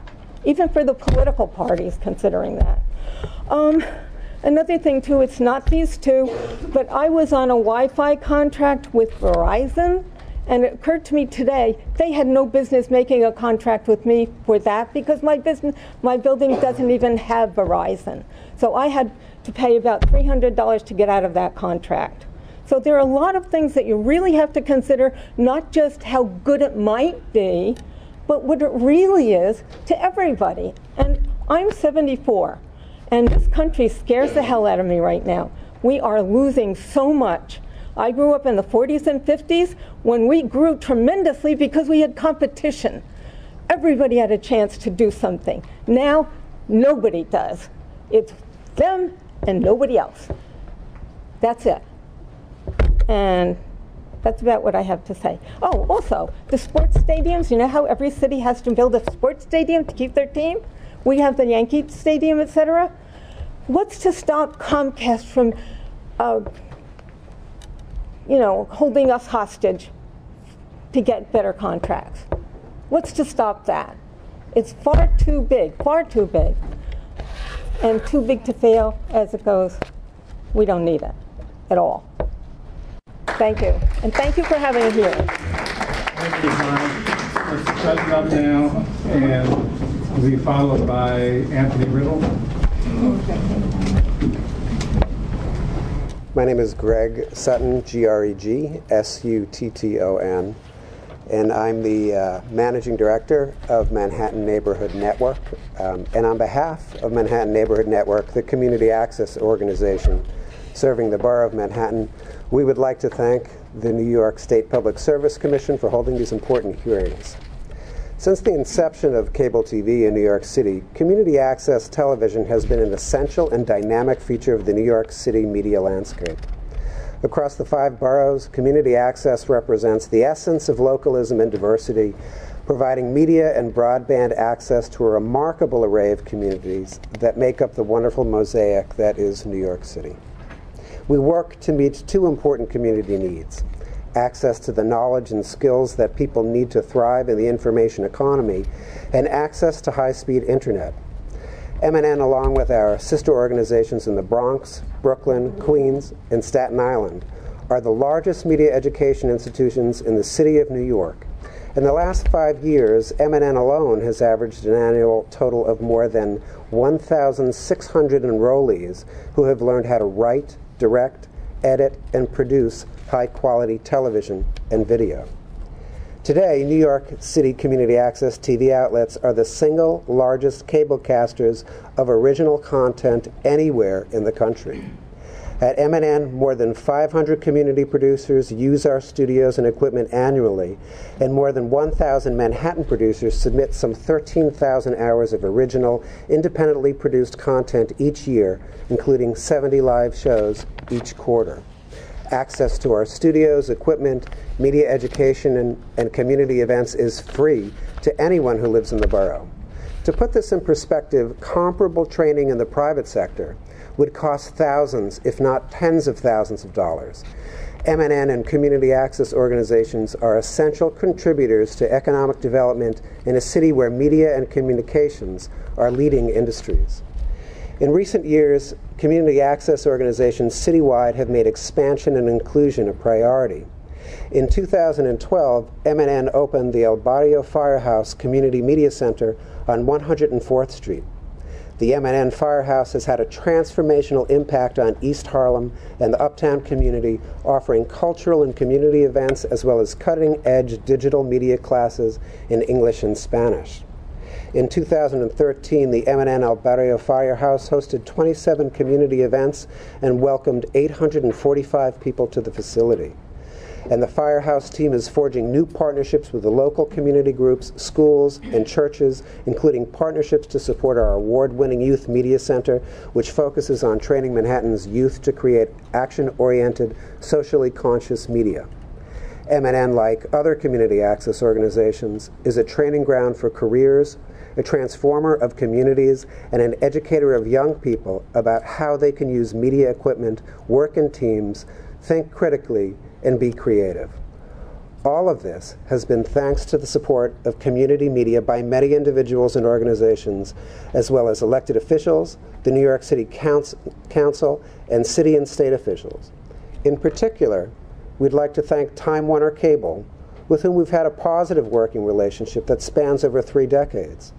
even for the political parties considering that. Another thing too, it's not these two, but I was on a Wi-Fi contract with Verizon, and it occurred to me today, they had no business making a contract with me for that because my building doesn't even have Verizon. So I had to pay about $300 to get out of that contract. So there are a lot of things that you really have to consider, not just how good it might be, but what it really is to everybody. And I'm 74, and this country scares the hell out of me right now. We are losing so much. I grew up in the 40s and 50s when we grew tremendously because we had competition. Everybody had a chance to do something. Now, nobody does. It's them and nobody else. That's it. And that's about what I have to say. Oh, also, the sports stadiums, you know how every city has to build a sports stadium to keep their team? We have the Yankee Stadium, etc. What's to stop Comcast from, holding us hostage to get better contracts? What's to stop that? It's far too big, and too big to fail as it goes. We don't need it at all. Thank you. And thank you for having me here. Thank you, Brian. Let's shut it up now, and we'll be followed by Anthony Riddle. My name is Greg Sutton, Greg, Sutton, and I'm the Managing Director of Manhattan Neighborhood Network. And on behalf of Manhattan Neighborhood Network, the community access organization serving the Borough of Manhattan. We would like to thank the New York State Public Service Commission for holding these important hearings. Since the inception of cable TV in New York City, community access television has been an essential and dynamic feature of the New York City media landscape. Across the 5 boroughs, community access represents the essence of localism and diversity, providing media and broadband access to a remarkable array of communities that make up the wonderful mosaic that is New York City. We work to meet 2 important community needs: access to the knowledge and skills that people need to thrive in the information economy, and access to high-speed internet. MNN, along with our sister organizations in the Bronx, Brooklyn, Queens, and Staten Island, are the largest media education institutions in the city of New York. In the last 5 years, MNN alone has averaged an annual total of more than 1,600 enrollees who have learned how to write, direct, edit, and produce high-quality television and video. Today, New York City community access TV outlets are the single largest cablecasters of original content anywhere in the country. At MNN, more than 500 community producers use our studios and equipment annually, and more than 1,000 Manhattan producers submit some 13,000 hours of original, independently produced content each year, including 70 live shows each quarter. Access to our studios, equipment, media education, and community events is free to anyone who lives in the borough. To put this in perspective, comparable training in the private sector would cost thousands, if not tens of thousands of dollars. MNN and community access organizations are essential contributors to economic development in a city where media and communications are leading industries. In recent years, community access organizations citywide have made expansion and inclusion a priority. In 2012, MNN opened the El Barrio Firehouse Community Media Center on 104th Street. The MNN Firehouse has had a transformational impact on East Harlem and the Uptown community, offering cultural and community events as well as cutting-edge digital media classes in English and Spanish. In 2013, the MNN El Barrio Firehouse hosted 27 community events and welcomed 845 people to the facility. And the Firehouse team is forging new partnerships with the local community groups, schools, and churches, including partnerships to support our award-winning Youth Media Center, which focuses on training Manhattan's youth to create action-oriented, socially conscious media. MNN, like other community access organizations, is a training ground for careers, a transformer of communities, and an educator of young people about how they can use media equipment, work in teams, think critically, and be creative. All of this has been thanks to the support of community media by many individuals and organizations, as well as elected officials, the New York City Council, and city and state officials. In particular, we'd like to thank Time Warner Cable, with whom we've had a positive working relationship that spans over 3 decades.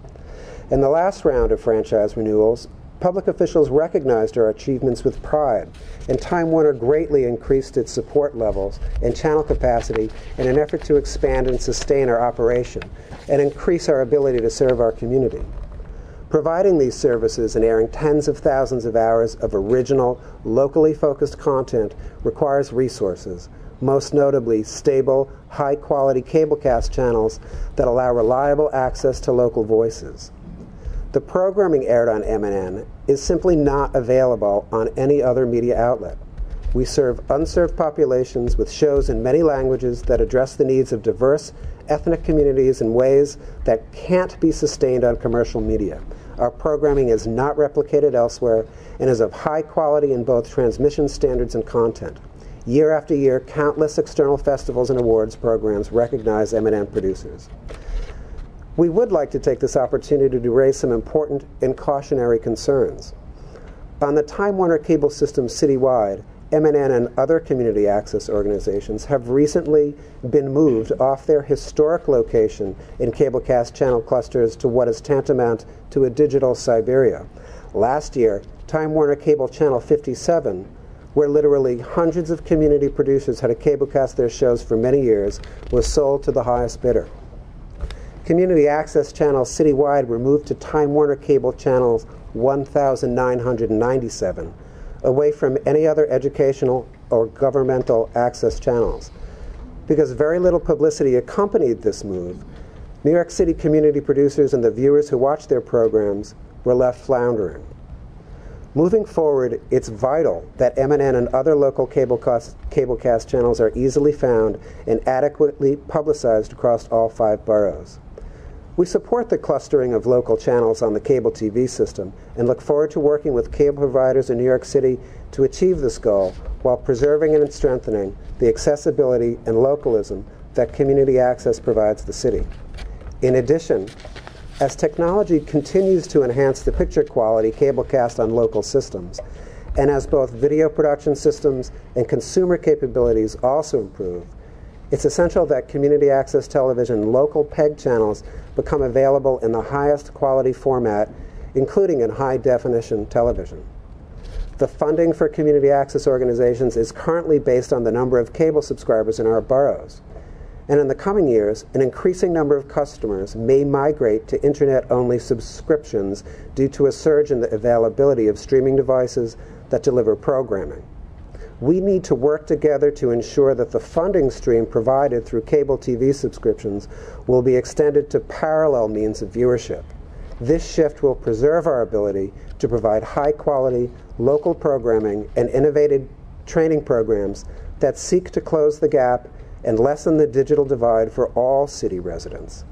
In the last round of franchise renewals, public officials recognized our achievements with pride, and Time Warner greatly increased its support levels and channel capacity in an effort to expand and sustain our operation and increase our ability to serve our community. Providing these services and airing tens of thousands of hours of original, locally focused content requires resources, most notably stable, high-quality cablecast channels that allow reliable access to local voices. The programming aired on MNN is simply not available on any other media outlet. We serve unserved populations with shows in many languages that address the needs of diverse ethnic communities in ways that can't be sustained on commercial media. Our programming is not replicated elsewhere and is of high quality in both transmission standards and content. Year after year, countless external festivals and awards programs recognize MNN producers. We would like to take this opportunity to raise some important and cautionary concerns. On the Time Warner cable system citywide, MNN and other community access organizations have recently been moved off their historic location in cablecast channel clusters to what is tantamount to a digital Siberia. Last year, Time Warner Cable Channel 57, where literally hundreds of community producers had to cablecast their shows for many years, was sold to the highest bidder. Community access channels citywide were moved to Time Warner Cable Channels 1,997, away from any other educational or governmental access channels. Because very little publicity accompanied this move, New York City community producers and the viewers who watched their programs were left floundering. Moving forward, it's vital that MNN and other local cablecast channels are easily found and adequately publicized across all 5 boroughs. We support the clustering of local channels on the cable TV system and look forward to working with cable providers in New York City to achieve this goal while preserving and strengthening the accessibility and localism that community access provides the city. In addition, as technology continues to enhance the picture quality cablecast on local systems, and as both video production systems and consumer capabilities also improve, it's essential that community access television local PEG channels become available in the highest quality format, including in high-definition television. The funding for community access organizations is currently based on the number of cable subscribers in our boroughs. And in the coming years, an increasing number of customers may migrate to internet-only subscriptions due to a surge in the availability of streaming devices that deliver programming. We need to work together to ensure that the funding stream provided through cable TV subscriptions will be extended to parallel means of viewership. This shift will preserve our ability to provide high-quality, local programming and innovative training programs that seek to close the gap and lessen the digital divide for all city residents.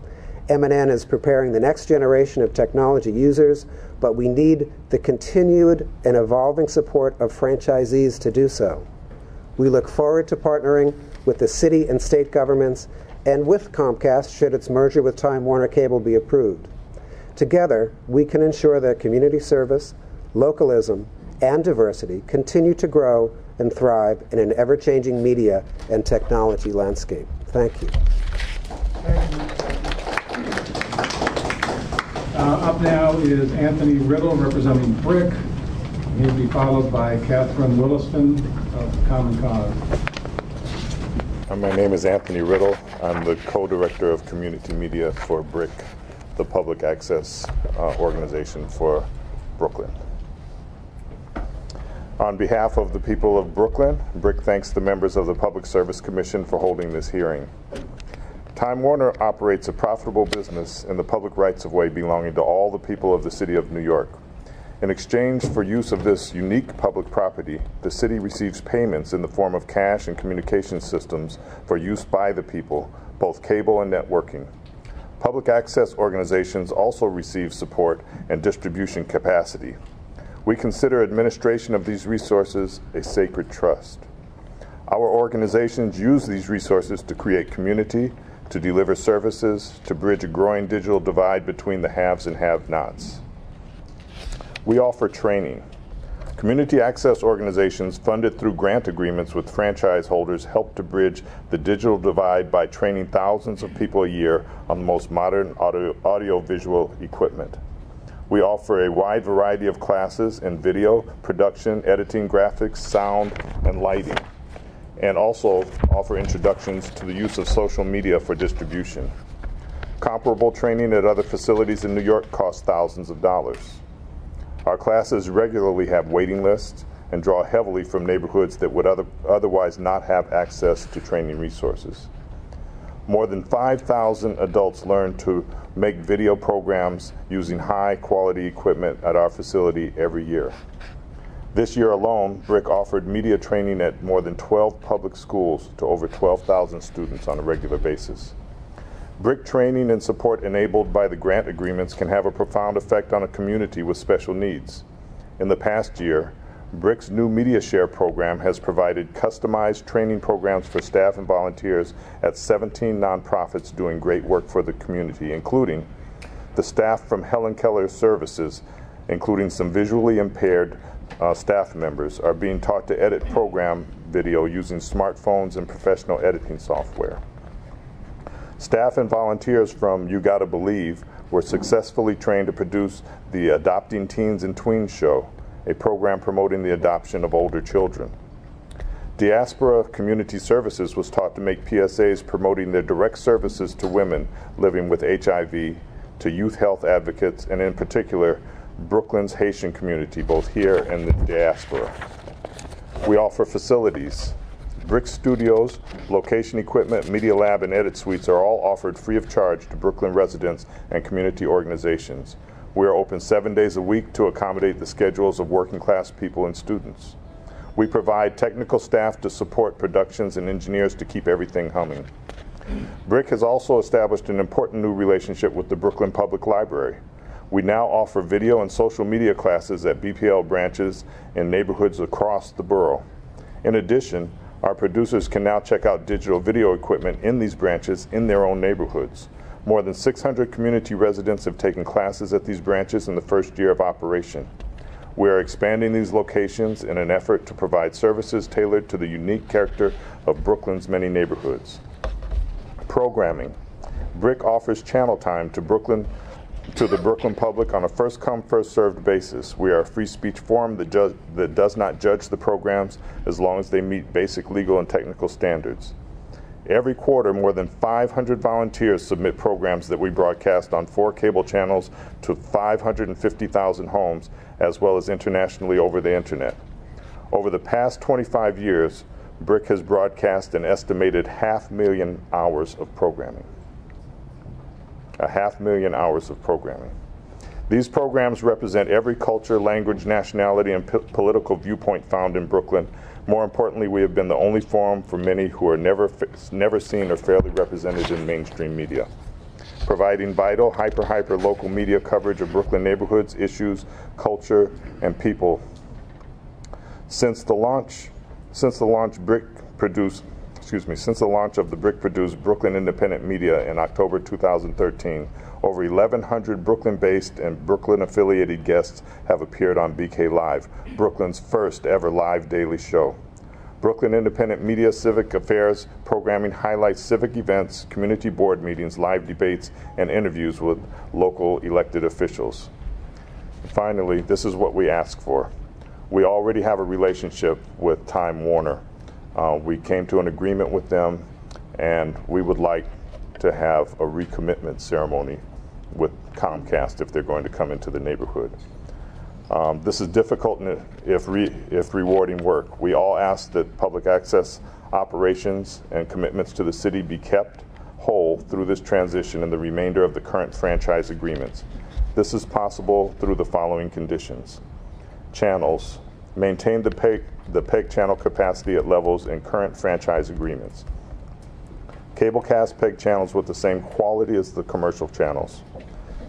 MNN is preparing the next generation of technology users, but we need the continued and evolving support of franchisees to do so. We look forward to partnering with the city and state governments and with Comcast should its merger with Time Warner Cable be approved. Together, we can ensure that community service, localism, and diversity continue to grow and thrive in an ever-changing media and technology landscape. Thank you. Up now is Anthony Riddle representing BRIC. He'll be followed by Katherine Willesden of Common Cause. My name is Anthony Riddle. I'm the co-director of community media for BRIC, the public access organization for Brooklyn. On behalf of the people of Brooklyn, BRIC thanks the members of the Public Service Commission for holding this hearing. Time Warner operates a profitable business in the public rights-of-way belonging to all the people of the city of New York. In exchange for use of this unique public property, the city receives payments in the form of cash and communication systems for use by the people, both cable and networking. Public access organizations also receive support and distribution capacity. We consider administration of these resources a sacred trust. Our organizations use these resources to create community, to deliver services, to bridge a growing digital divide between the haves and have-nots. We offer training. Community access organizations funded through grant agreements with franchise holders help to bridge the digital divide by training thousands of people a year on the most modern audio-visual equipment. We offer a wide variety of classes in video, production, editing, graphics, sound, and lighting, and also offer introductions to the use of social media for distribution. Comparable training at other facilities in New York costs thousands of dollars. Our classes regularly have waiting lists and draw heavily from neighborhoods that would otherwise not have access to training resources. More than 5,000 adults learn to make video programs using high-quality equipment at our facility every year. This year alone, BRIC offered media training at more than 12 public schools to over 12,000 students on a regular basis. BRIC training and support enabled by the grant agreements can have a profound effect on a community with special needs. In the past year, BRIC's new Media Share program has provided customized training programs for staff and volunteers at 17 nonprofits doing great work for the community, including the staff from Helen Keller Services, including some visually impaired staff members, are being taught to edit program video using smartphones and professional editing software. Staff and volunteers from You Gotta Believe were successfully trained to produce the Adopting Teens and Tweens show, a program promoting the adoption of older children. Diaspora Community Services was taught to make PSAs promoting their direct services to women living with HIV, to youth health advocates, and in particular, Brooklyn's Haitian community, both here and the diaspora. We offer facilities. BRIC studios, location equipment, media lab, and edit suites are all offered free of charge to Brooklyn residents and community organizations. We are open 7 days a week to accommodate the schedules of working class people and students. We provide technical staff to support productions and engineers to keep everything humming. BRIC has also established an important new relationship with the Brooklyn Public Library. We now offer video and social media classes at BPL branches in neighborhoods across the borough. In addition, our producers can now check out digital video equipment in these branches in their own neighborhoods. More than 600 community residents have taken classes at these branches in the first year of operation. We are expanding these locations in an effort to provide services tailored to the unique character of Brooklyn's many neighborhoods. Programming. BRIC offers channel time to the Brooklyn public on a first-come, first-served basis. We are a free speech forum that does not judge the programs as long as they meet basic legal and technical standards. Every quarter, more than 500 volunteers submit programs that we broadcast on 4 cable channels to 550,000 homes, as well as internationally over the internet. Over the past 25 years, BRIC has broadcast an estimated 500,000 hours of programming. 500,000 hours of programming. These programs represent every culture, language, nationality, and political viewpoint found in Brooklyn. More importantly, we have been the only forum for many who are never seen or fairly represented in mainstream media, providing vital, hyper local media coverage of Brooklyn neighborhoods, issues, culture, and people. Since the launch of the BRIC-produced Brooklyn Independent Media in October 2013, over 1,100 Brooklyn-based and Brooklyn-affiliated guests have appeared on BK Live, Brooklyn's first ever live daily show. Brooklyn Independent Media Civic Affairs programming highlights civic events, community board meetings, live debates, and interviews with local elected officials. Finally, this is what we ask for. We already have a relationship with Time Warner. We came to an agreement with them, and we would like to have a recommitment ceremony with Comcast if they're going to come into the neighborhood. This is difficult if rewarding work. We all ask that public access operations and commitments to the city be kept whole through this transition and the remainder of the current franchise agreements. This is possible through the following conditions. Channels. Maintain the PEG channel capacity at levels in current franchise agreements. Cablecast PEG channels with the same quality as the commercial channels.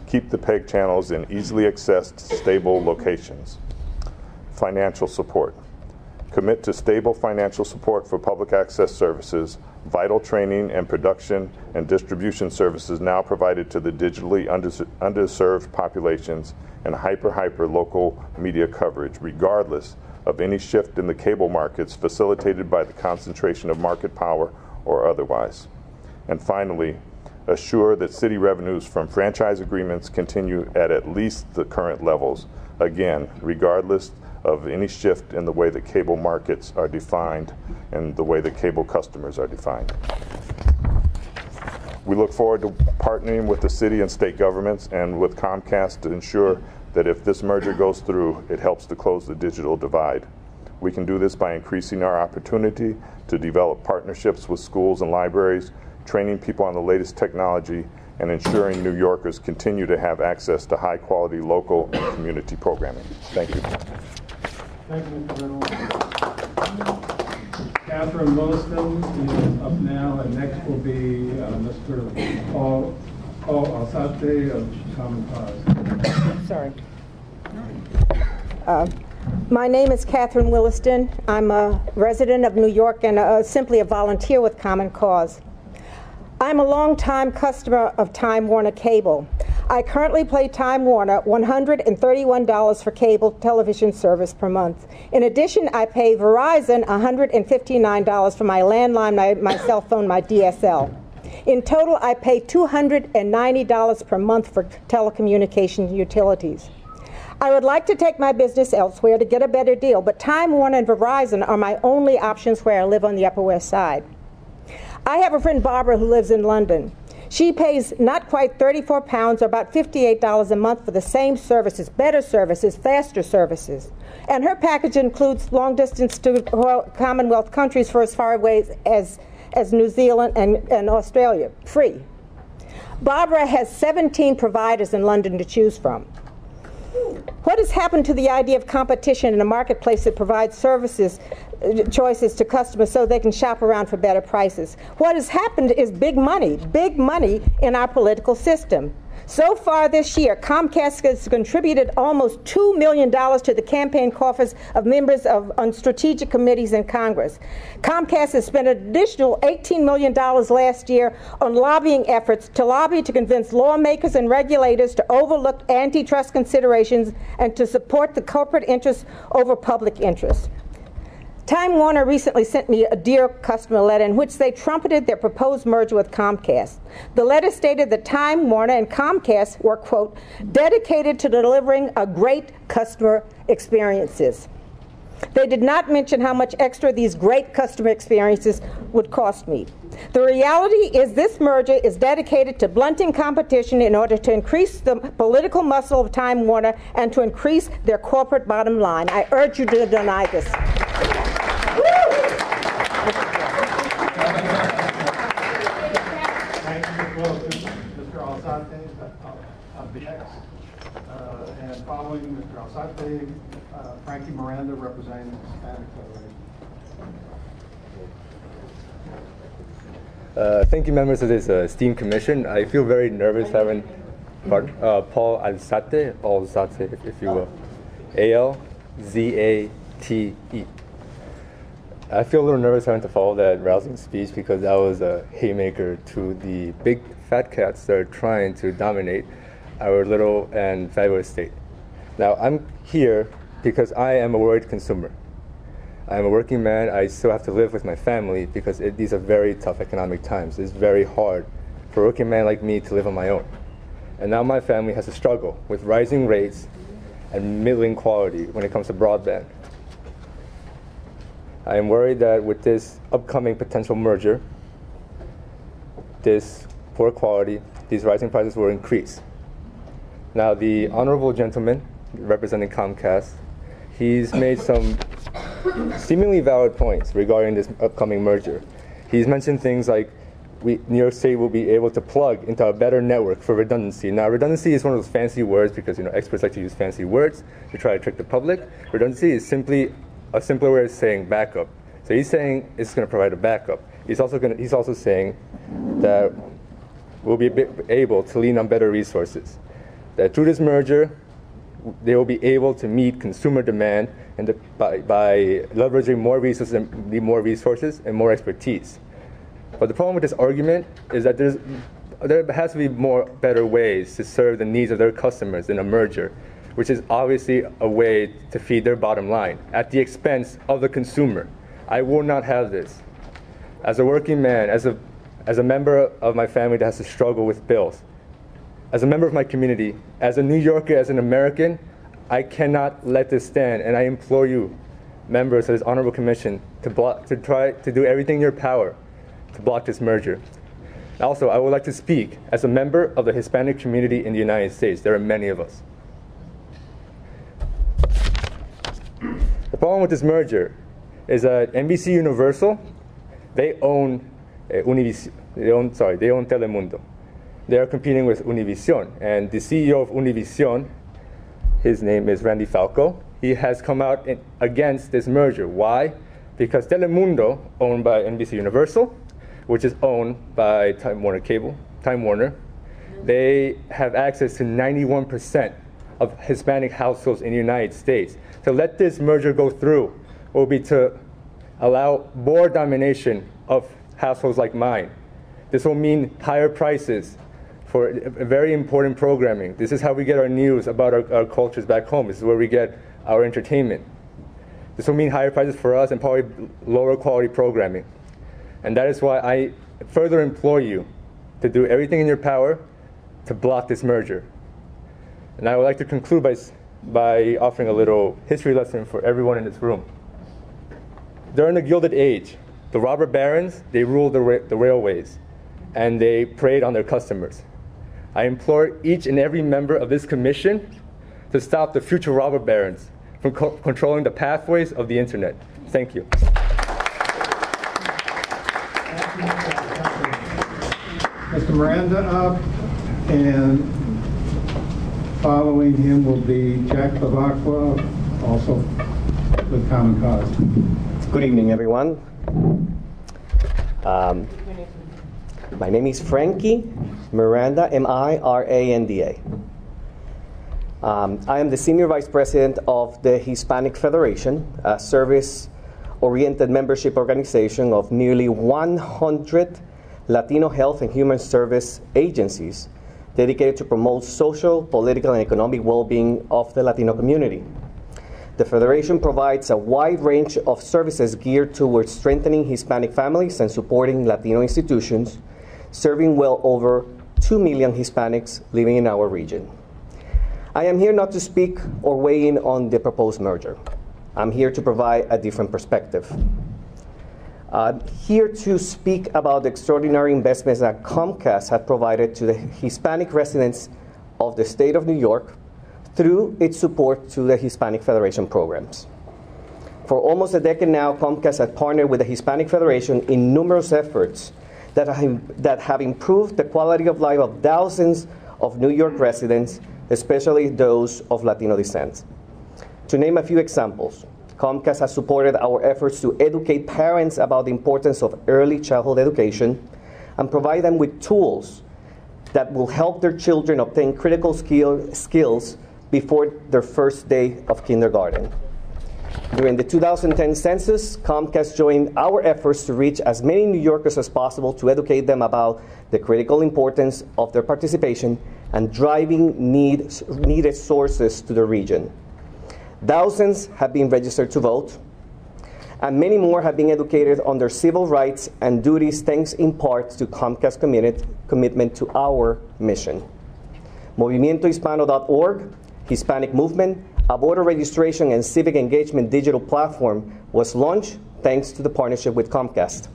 Keep the PEG channels in easily accessed, stable locations. Financial support. Commit to stable financial support for public access services, vital training and production and distribution services now provided to the digitally underserved populations, and hyper local media coverage, regardless of any shift in the cable markets facilitated by the concentration of market power or otherwise. And finally, assure that city revenues from franchise agreements continue at least the current levels, again, regardless of any shift in the way that cable markets are defined and the way that cable customers are defined. We look forward to partnering with the city and state governments and with Comcast to ensure that if this merger goes through, it helps to close the digital divide. We can do this by increasing our opportunity to develop partnerships with schools and libraries, training people on the latest technology, and ensuring New Yorkers continue to have access to high-quality local and community programming. Thank you. Thank you, Mr. Riddle. Katherine Willesden is up now, and next will be Mr. Paul Alzate of Common Cause. Sorry. My name is Katherine Willesden. I'm a resident of New York and simply a volunteer with Common Cause. I'm a longtime customer of Time Warner Cable. I currently pay Time Warner $131 for cable television service per month. In addition, I pay Verizon $159 for my landline, my cell phone, my DSL. In total, I pay $290 per month for telecommunications utilities. I would like to take my business elsewhere to get a better deal, but Time Warner and Verizon are my only options where I live on the Upper West Side. I have a friend, Barbara, who lives in London. She pays not quite £34 or about $58 a month for the same services, better services, faster services. And her package includes long distance to Commonwealth countries for as far away as New Zealand and Australia, free. Barbara has 17 providers in London to choose from. What has happened to the idea of competition in a marketplace that provides services, choices to customers so they can shop around for better prices? What has happened is big money in our political system. So far this year, Comcast has contributed almost $2 million to the campaign coffers of members on strategic committees in Congress. Comcast has spent an additional $18 million last year on lobbying efforts to lobby to convince lawmakers and regulators to overlook antitrust considerations and to support the corporate interests over public interests. Time Warner recently sent me a Dear Customer letter in which they trumpeted their proposed merger with Comcast. The letter stated that Time Warner and Comcast were, quote, dedicated to delivering a great customer experiences. They did not mention how much extra these great customer experiences would cost me. The reality is this merger is dedicated to blunting competition in order to increase the political muscle of Time Warner and to increase their corporate bottom line. I urge you to deny this. Thank you. Well, Mr. Alzate up next. And following Mr. Alzate, Frankie Miranda representing the Hispanic Federation. Thank you, members of this esteemed commission. I feel very nervous having, pardon, Paul Alzate, if you will, Alzate. I feel a little nervous having to follow that rousing speech because that was a haymaker to the big fat cats that are trying to dominate our little and fabulous state. Now, I'm here because I am a worried consumer. I'm a working man. I still have to live with my family because these are very tough economic times. It's very hard for a working man like me to live on my own. And now my family has to struggle with rising rates and middling quality when it comes to broadband. I am worried that with this upcoming potential merger, this poor quality, these rising prices will increase. Now, the honorable gentleman representing Comcast, he's made some seemingly valid points regarding this upcoming merger. He's mentioned things like New York State will be able to plug into a better network for redundancy. Now, redundancy is one of those fancy words because experts like to use fancy words to try to trick the public. Redundancy is simply a simpler way of saying backup. So he's saying it's going to provide a backup. He's also saying that we'll be able to lean on better resources. That through this merger, they will be able to meet consumer demand and by leveraging more resources and more expertise. But the problem with this argument is that there has to be better ways to serve the needs of their customers than a merger, which is obviously a way to feed their bottom line at the expense of the consumer. I will not have this. As a working man, as a member of my family that has to struggle with bills, as a member of my community, as a New Yorker, as an American, I cannot let this stand, and I implore you, members of this honorable commission, to try to do everything in your power to block this merger. Also, I would like to speak as a member of the Hispanic community in the United States. There are many of us. The problem with this merger is that NBC Universal, they own Telemundo. They are competing with Univision, and the CEO of Univision, his name is Randy Falco. He has come out against this merger. Why? Because Telemundo, owned by NBC Universal, which is owned by Time Warner, they have access to 91% of Hispanic households in the United States. To let this merger go through will be to allow more domination of households like mine. This will mean higher prices for very important programming. This is how we get our news about our cultures back home. This is where we get our entertainment. This will mean higher prices for us and probably lower quality programming. And that is why I further implore you to do everything in your power to block this merger. And I would like to conclude by offering a little history lesson for everyone in this room. During the Gilded Age, the robber barons, they ruled the railways. and they preyed on their customers. I implore each and every member of this commission to stop the future robber barons from controlling the pathways of the internet. Thank you. Mr. Miranda up, and following him will be Jack Bevaqua, also with Common Cause. Good evening, everyone. My name is Frankie Miranda, M-I-R-A-N-D-A. I am the Senior Vice President of the Hispanic Federation, a service-oriented membership organization of nearly 100 Latino health and human service agencies dedicated to promote social, political, and economic well-being of the Latino community. The Federation provides a wide range of services geared towards strengthening Hispanic families and supporting Latino institutions, serving well over 2 million Hispanics living in our region. I am here not to speak or weigh in on the proposed merger. I'm here to provide a different perspective. I'm here to speak about the extraordinary investments that Comcast has provided to the Hispanic residents of the state of New York through its support to the Hispanic Federation programs. For almost a decade now, Comcast has partnered with the Hispanic Federation in numerous efforts that have improved the quality of life of thousands of New York residents, especially those of Latino descent. To name a few examples, Comcast has supported our efforts to educate parents about the importance of early childhood education and provide them with tools that will help their children obtain critical skills before their first day of kindergarten. During the 2010 census, Comcast joined our efforts to reach as many New Yorkers as possible to educate them about the critical importance of their participation and driving needed sources to the region. Thousands have been registered to vote, and many more have been educated on their civil rights and duties thanks in part to Comcast's commitment to our mission. MovimientoHispano.org, Hispanic Movement, a voter registration and civic engagement digital platform, was launched thanks to the partnership with Comcast.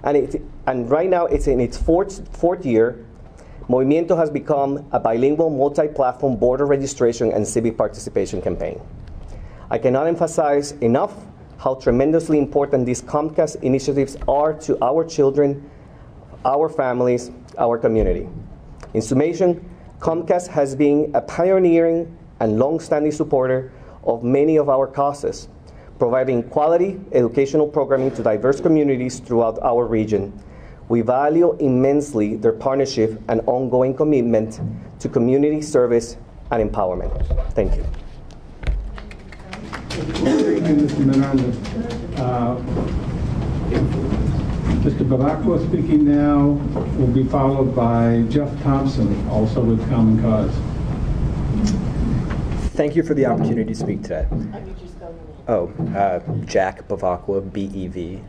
And right now it's in its fourth year. Movimiento has become a bilingual multi-platform voter registration and civic participation campaign. I cannot emphasize enough how tremendously important these Comcast initiatives are to our children, our families, our community. In summation, Comcast has been a pioneering and long-standing supporter of many of our causes, providing quality educational programming to diverse communities throughout our region. We value immensely their partnership and ongoing commitment to community service and empowerment. Thank you. Thank you, Mr. Miranda. Mr. Bevaqua speaking now will be followed by Jeff Thompson, also with Common Cause. Thank you for the opportunity to speak today. Jack Bevaqua, B-E-V-A-C-Q-U-A.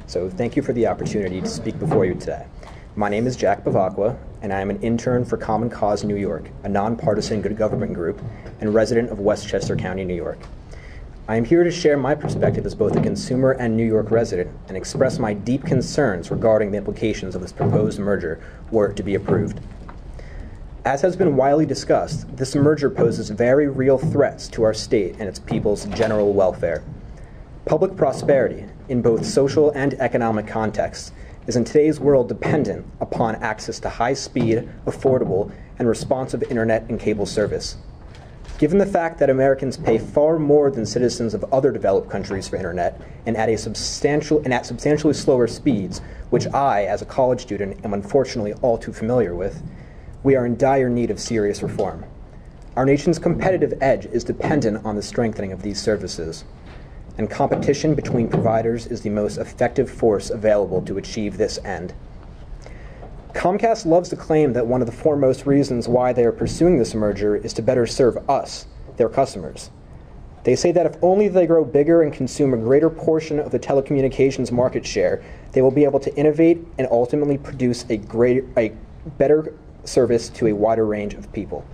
So thank you for the opportunity to speak before you today. My name is Jack Bevaqua, and I am an intern for Common Cause New York, a nonpartisan good government group and resident of Westchester County, New York. I am here to share my perspective as both a consumer and New York resident and express my deep concerns regarding the implications of this proposed merger were it to be approved. As has been widely discussed, this merger poses very real threats to our state and its people's general welfare. Public prosperity, in both social and economic contexts, is in today's world dependent upon access to high-speed, affordable, and responsive internet and cable service. Given the fact that Americans pay far more than citizens of other developed countries for internet and at substantially slower speeds, which I, as a college student, am unfortunately all too familiar with, we are in dire need of serious reform. Our nation's competitive edge is dependent on the strengthening of these services, and competition between providers is the most effective force available to achieve this end. Comcast loves to claim that one of the foremost reasons why they are pursuing this merger is to better serve us, their customers. They say that if only they grow bigger and consume a greater portion of the telecommunications market share, they will be able to innovate and ultimately produce a better service to a wider range of people.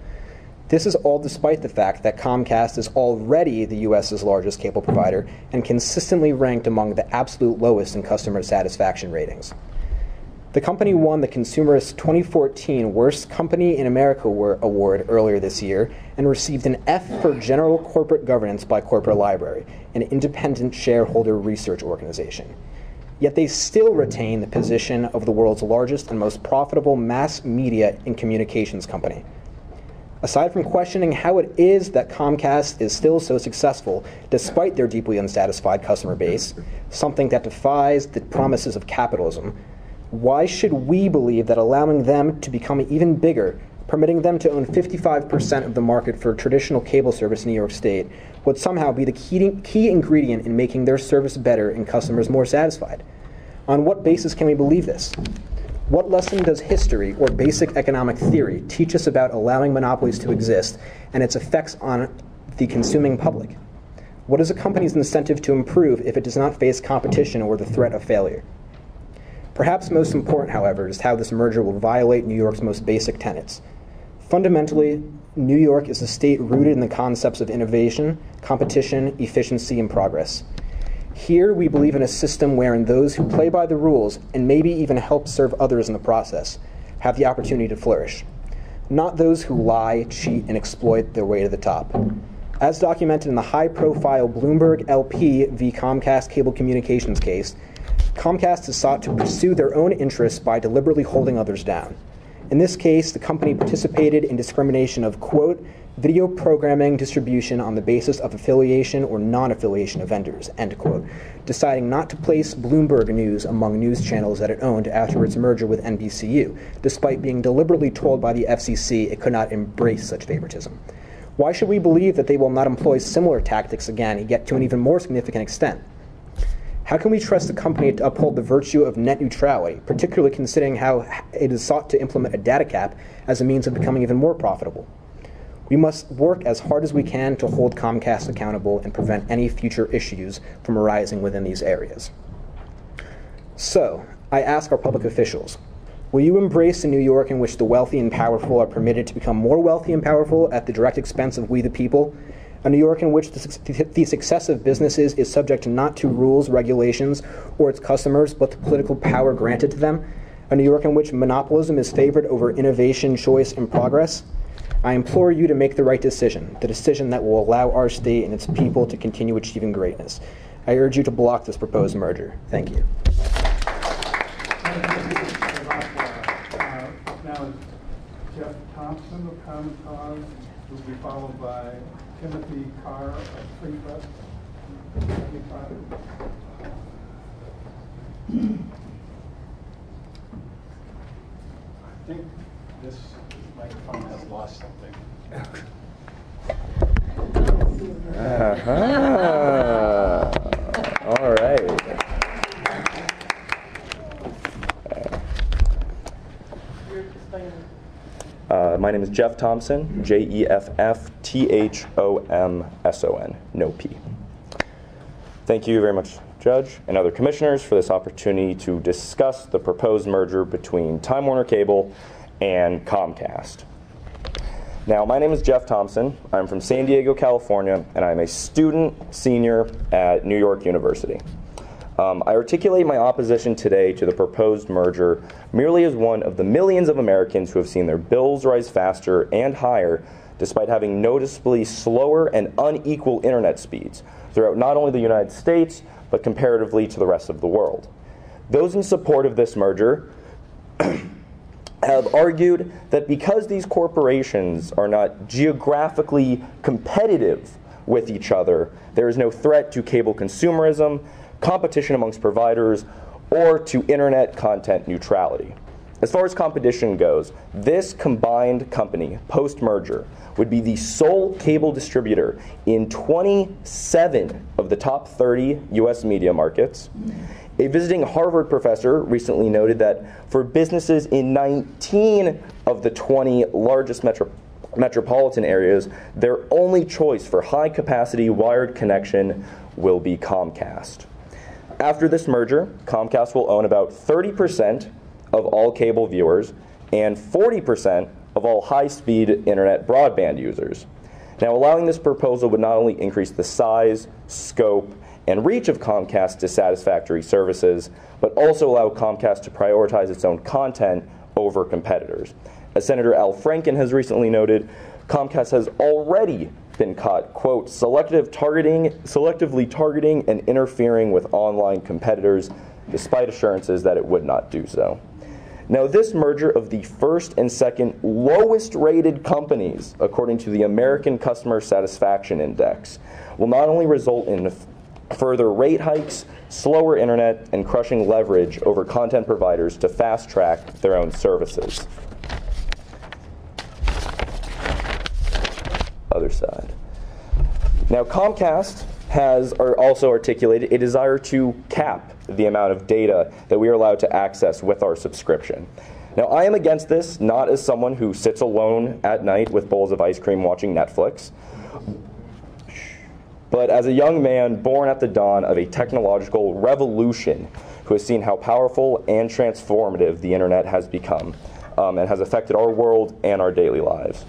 This is all despite the fact that Comcast is already the U.S.'s largest cable provider and consistently ranked among the absolute lowest in customer satisfaction ratings. The company won the Consumerist 2014 Worst Company in America Award earlier this year and received an F for General Corporate Governance by Corporate Library, an independent shareholder research organization. Yet they still retain the position of the world's largest and most profitable mass media and communications company. Aside from questioning how it is that Comcast is still so successful despite their deeply unsatisfied customer base, something that defies the promises of capitalism, why should we believe that allowing them to become even bigger, permitting them to own 55% of the market for traditional cable service in New York State, would somehow be the key ingredient in making their service better and customers more satisfied? On what basis can we believe this? What lesson does history or basic economic theory teach us about allowing monopolies to exist and its effects on the consuming public? What is a company's incentive to improve if it does not face competition or the threat of failure? Perhaps most important, however, is how this merger will violate New York's most basic tenets. Fundamentally, New York is a state rooted in the concepts of innovation, competition, efficiency, and progress. Here, we believe in a system wherein those who play by the rules, and maybe even help serve others in the process, have the opportunity to flourish. Not those who lie, cheat, and exploit their way to the top. As documented in the high-profile Bloomberg LP v. Comcast Cable Communications case, Comcast has sought to pursue their own interests by deliberately holding others down. In this case, the company participated in discrimination of, quote, video programming distribution on the basis of affiliation or non-affiliation of vendors, end quote, deciding not to place Bloomberg News among news channels that it owned after its merger with NBCU, despite being deliberately told by the FCC it could not embrace such favoritism. Why should we believe that they will not employ similar tactics again, yet to an even more significant extent? How can we trust the company to uphold the virtue of net neutrality, particularly considering how it has sought to implement a data cap as a means of becoming even more profitable? We must work as hard as we can to hold Comcast accountable and prevent any future issues from arising within these areas. So, I ask our public officials, will you embrace a New York in which the wealthy and powerful are permitted to become more wealthy and powerful at the direct expense of we the people? A New York in which the success of businesses is subject not to rules, regulations, or its customers, but to political power granted to them? A New York in which monopolism is favored over innovation, choice, and progress? I implore you to make the right decision, the decision that will allow our state and its people to continue achieving greatness. I urge you to block this proposed merger. Thank you. Now, Jeff Thompson of Common Cause will be followed by Timothy Karr of Free Press. I think this microphone has lost something. All right. My name is Jeff Thompson, Jeffthomson, no P. Thank you very much, Judge and other commissioners, for this opportunity to discuss the proposed merger between Time Warner Cable and Comcast. Now, my name is Jeff Thompson. I'm from San Diego, California, and I'm a senior at New York University. I articulate my opposition today to the proposed merger merely as one of the millions of Americans who have seen their bills rise faster and higher despite having noticeably slower and unequal internet speeds throughout not only the United States, but comparatively to the rest of the world. Those in support of this merger have argued that because these corporations are not geographically competitive with each other, there is no threat to cable consumerism, competition amongst providers, or to internet content neutrality. As far as competition goes, this combined company, post-merger, would be the sole cable distributor in 27 of the top 30 US media markets. A visiting Harvard professor recently noted that for businesses in 19 of the 20 largest metropolitan areas, their only choice for high-capacity wired connection will be Comcast. After this merger, Comcast will own about 30% of all cable viewers and 40% of all high-speed internet broadband users. Now, allowing this proposal would not only increase the size, scope, and reach of Comcast to satisfactory services, but also allow Comcast to prioritize its own content over competitors. As Senator Al Franken has recently noted, Comcast has already been caught, quote, selectively targeting and interfering with online competitors, despite assurances that it would not do so. Now, this merger of the first and second lowest rated companies, according to the American Customer Satisfaction Index, will not only result in further rate hikes, slower internet, and crushing leverage over content providers to fast-track their own services. Other side. Now, Comcast has also articulated a desire to cap the amount of data that we are allowed to access with our subscription. Now, I am against this, not as someone who sits alone at night with bowls of ice cream watching Netflix, but as a young man born at the dawn of a technological revolution who has seen how powerful and transformative the internet has become and has affected our world and our daily lives.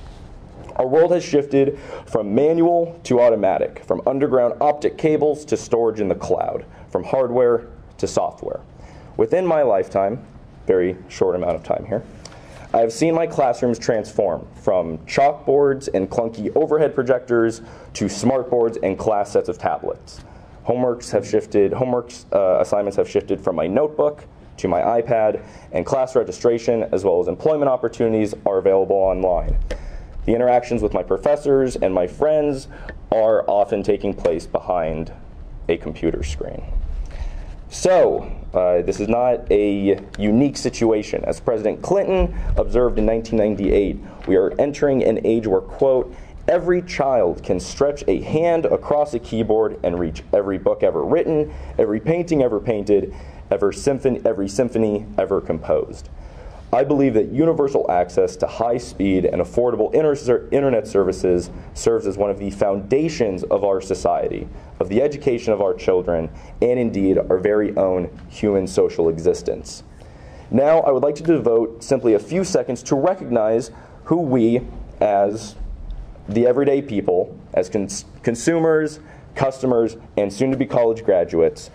Our world has shifted from manual to automatic, from underground optic cables to storage in the cloud, from hardware to software. Within my lifetime, very short amount of time here, I have seen my classrooms transform from chalkboards and clunky overhead projectors to smartboards and class sets of tablets. Assignments have shifted from my notebook to my iPad, and class registration as well as employment opportunities are available online. The interactions with my professors and my friends are often taking place behind a computer screen. So, this is not a unique situation. As President Clinton observed in 1998, we are entering an age where, quote, every child can stretch a hand across a keyboard and reach every book ever written, every painting ever painted, every symphony ever composed. I believe that universal access to high-speed and affordable internet services serves as one of the foundations of our society, of the education of our children, and indeed our very own human social existence. Now, I would like to devote simply a few seconds to recognize who we, as the everyday people, as consumers, customers, and soon-to-be college graduates,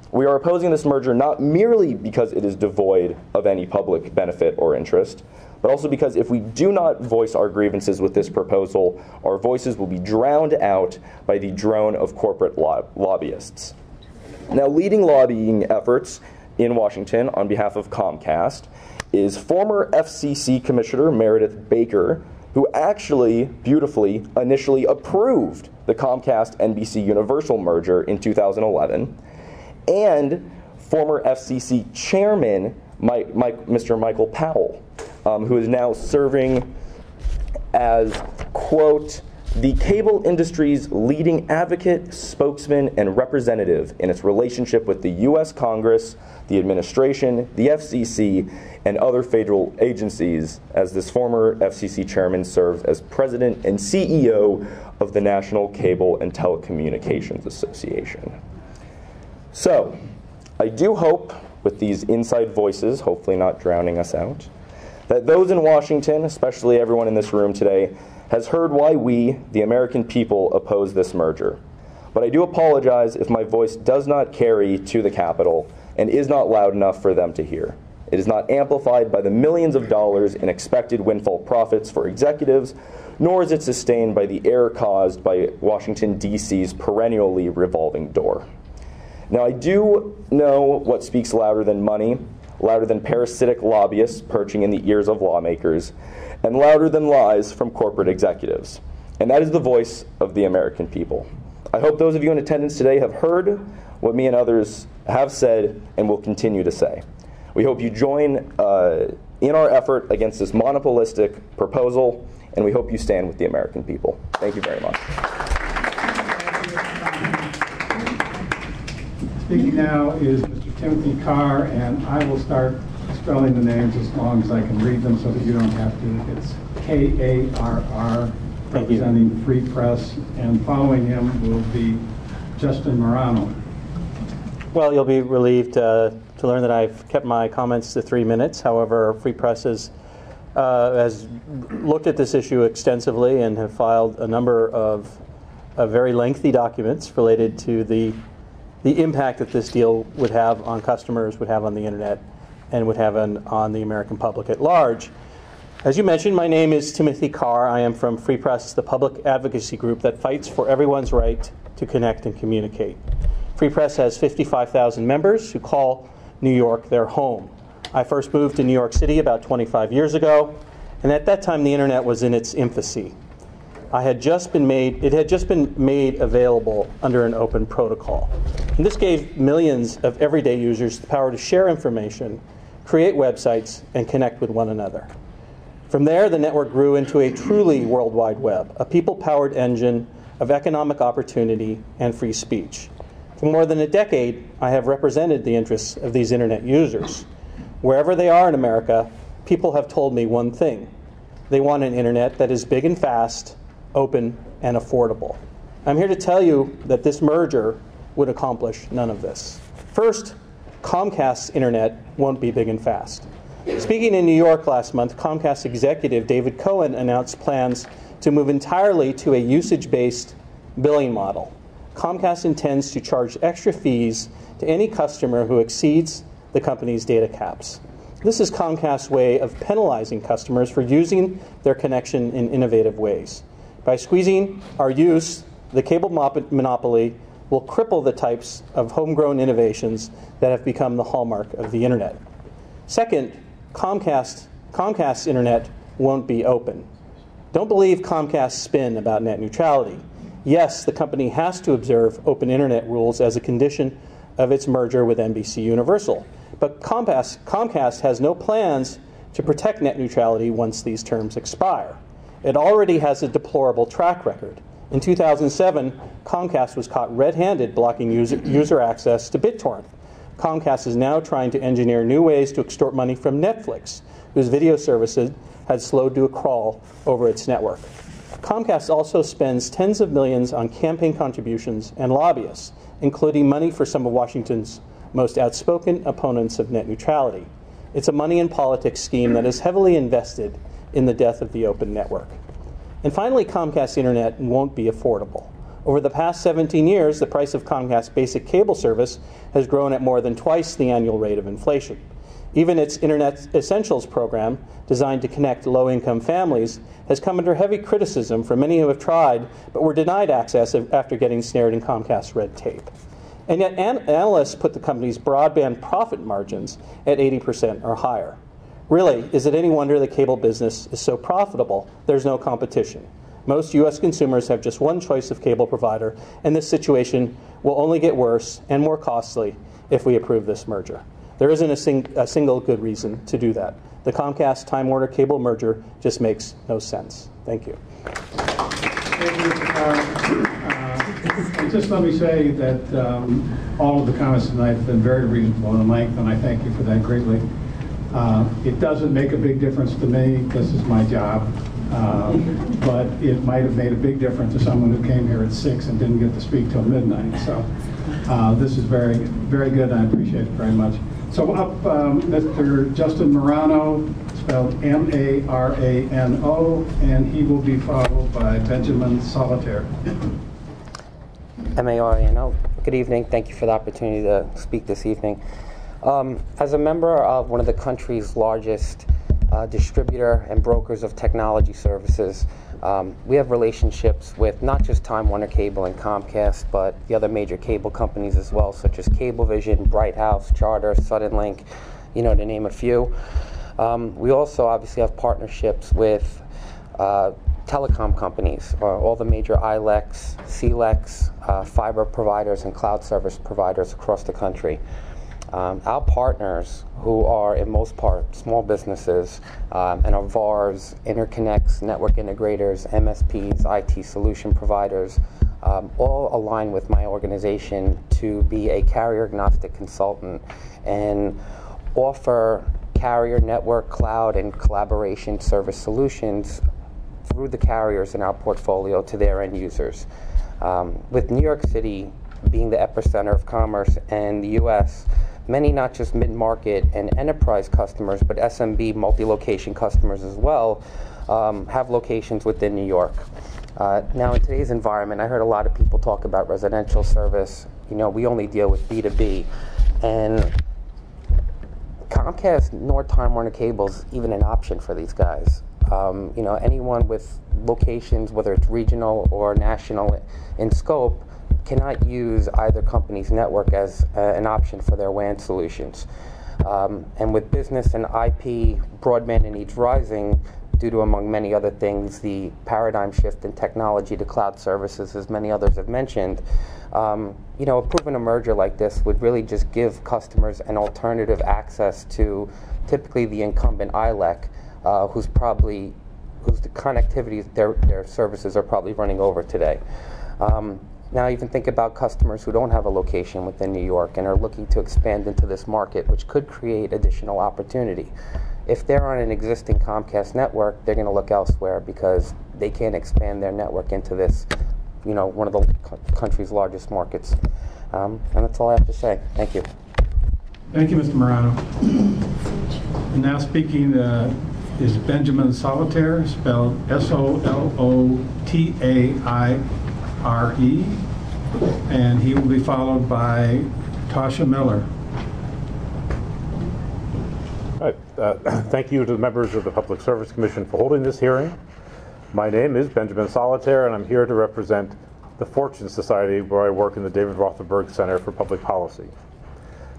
we are opposing this merger not merely because it is devoid of any public benefit or interest, but also because if we do not voice our grievances with this proposal, our voices will be drowned out by the drone of corporate lobbyists. Now, leading lobbying efforts in Washington on behalf of Comcast is former FCC Commissioner Meredith Baker, who actually, beautifully, initially approved the Comcast-NBC Universal merger in 2011, and former FCC Chairman Mr. Michael Powell, who is now serving as, quote, the cable industry's leading advocate, spokesman, and representative in its relationship with the U.S. Congress, the administration, the FCC, and other federal agencies, as this former FCC chairman serves as president and CEO of the National Cable and Telecommunications Association. So, I do hope, with these inside voices, hopefully not drowning us out, that those in Washington, especially everyone in this room today, has heard why we, the American people, oppose this merger. But I do apologize if my voice does not carry to the Capitol and is not loud enough for them to hear. It is not amplified by the millions of dollars in expected windfall profits for executives, nor is it sustained by the error caused by Washington, D.C.'s perennially revolving door. Now, I do know what speaks louder than money, louder than parasitic lobbyists perching in the ears of lawmakers, and louder than lies from corporate executives. And that is the voice of the American people. I hope those of you in attendance today have heard what me and others have said and will continue to say. We hope you join in our effort against this monopolistic proposal, and we hope you stand with the American people. Thank you very much. Speaking now is Mr. Timothy Karr, and I will start spelling the names as long as I can read them so that you don't have to. It's K-A-R-R, representing Free Press, and following him will be Justin Marano. Well, you'll be relieved to learn that I've kept my comments to 3 minutes. However, Free Press has has looked at this issue extensively and have filed a number of very lengthy documents related to the impact that this deal would have on customers, would have on the internet, and would have on the American public at large. As you mentioned, my name is Timothy Karr. I am from Free Press, the public advocacy group that fights for everyone's right to connect and communicate. Free Press has 55,000 members who call New York their home. I first moved to New York City about 25 years ago, and at that time the internet was in its infancy. It had just been made available under an open protocol. And this gave millions of everyday users the power to share information, create websites, and connect with one another. From there, the network grew into a truly World Wide Web, a people-powered engine of economic opportunity and free speech. For more than a decade, I have represented the interests of these internet users. Wherever they are in America, people have told me one thing. They want an internet that is big and fast, open, and affordable. I'm here to tell you that this merger would accomplish none of this. First, Comcast's internet won't be big and fast. Speaking in New York last month, Comcast executive David Cohen announced plans to move entirely to a usage-based billing model. Comcast intends to charge extra fees to any customer who exceeds the company's data caps. This is Comcast's way of penalizing customers for using their connection in innovative ways. By squeezing our use, the cable monopoly will cripple the types of homegrown innovations that have become the hallmark of the internet. Second, Comcast's internet won't be open. Don't believe Comcast's spin about net neutrality. Yes, the company has to observe open internet rules as a condition of its merger with NBC Universal. But Comcast has no plans to protect net neutrality once these terms expire. It already has a deplorable track record. In 2007, Comcast was caught red-handed blocking user access to BitTorrent. Comcast is now trying to engineer new ways to extort money from Netflix, whose video services had slowed to a crawl over its network. Comcast also spends tens of millions on campaign contributions and lobbyists, including money for some of Washington's most outspoken opponents of net neutrality. It's a money and politics scheme that is heavily invested in the death of the open network. And finally, Comcast's internet won't be affordable. Over the past 17 years, the price of Comcast's basic cable service has grown at more than twice the annual rate of inflation. Even its Internet Essentials program, designed to connect low-income families, has come under heavy criticism from many who have tried but were denied access after getting snared in Comcast's red tape. And yet analysts put the company's broadband profit margins at 80% or higher. Really, is it any wonder the cable business is so profitable? There's no competition. Most U.S. consumers have just one choice of cable provider, and this situation will only get worse and more costly if we approve this merger. There isn't a single good reason to do that. The Comcast-Time Warner cable merger just makes no sense. Thank you. Thank you, Mr. Karr. And just let me say that all of the comments tonight have been very reasonable in length, and I thank you for that greatly. It doesn't make a big difference to me. This is my job. But it might have made a big difference to someone who came here at 6 and didn't get to speak till midnight. So this is very, very good, and I appreciate it very much. So up, Mr. Justin Marano, spelled M-A-R-A-N-O, and he will be followed by Bemjamin Solitaire. M-A-R-A-N-O. Good evening. Thank you for the opportunity to speak this evening. As a member of one of the country's largest distributor and brokers of technology services, we have relationships with not just Time Warner Cable and Comcast, but the other major cable companies as well, such as Cablevision, Bright House, Charter, Sutton Link, to name a few. We also obviously have partnerships with telecom companies, all the major ILECs, CLECs, fiber providers, and cloud service providers across the country. Our partners, who are in most part small businesses and are VARs, interconnects, network integrators, MSPs, IT solution providers, all align with my organization to be a carrier-agnostic consultant and offer carrier, network, cloud, and collaboration service solutions through the carriers in our portfolio to their end users. With New York City being the epicenter of commerce and the U.S., many not just mid-market and enterprise customers, but SMB multi-location customers as well, have locations within New York. Now in today's environment, I heard a lot of people talk about residential service. You know, we only deal with B2B. And Comcast nor Time Warner Cable is even an option for these guys. You know, anyone with locations, whether it's regional or national in scope, cannot use either company's network as an option for their WAN solutions. And with business and IP broadband needs rising, due to, among many other things, the paradigm shift in technology to cloud services, as many others have mentioned, you know, approving a merger like this would really just give customers an alternative access to typically the incumbent ILEC, whose the connectivity, their services are probably running over today. Now even think about customers who don't have a location within New York and are looking to expand into this market, which could create additional opportunity. If they're on an existing Comcast network, they're going to look elsewhere because they can't expand their network into this, you know, one of the country's largest markets. And that's all I have to say. Thank you. Thank you, Mr. Marano. And now speaking is Benjamin Solitaire, spelled S-O-L-O-T-A-I-R-E, and he will be followed by Tasha Miller. All right. Thank you to the members of the Public Service Commission for holding this hearing. My name is Benjamin Solitaire, and I'm here to represent the Fortune Society, where I work in the David Rothenberg Center for Public Policy.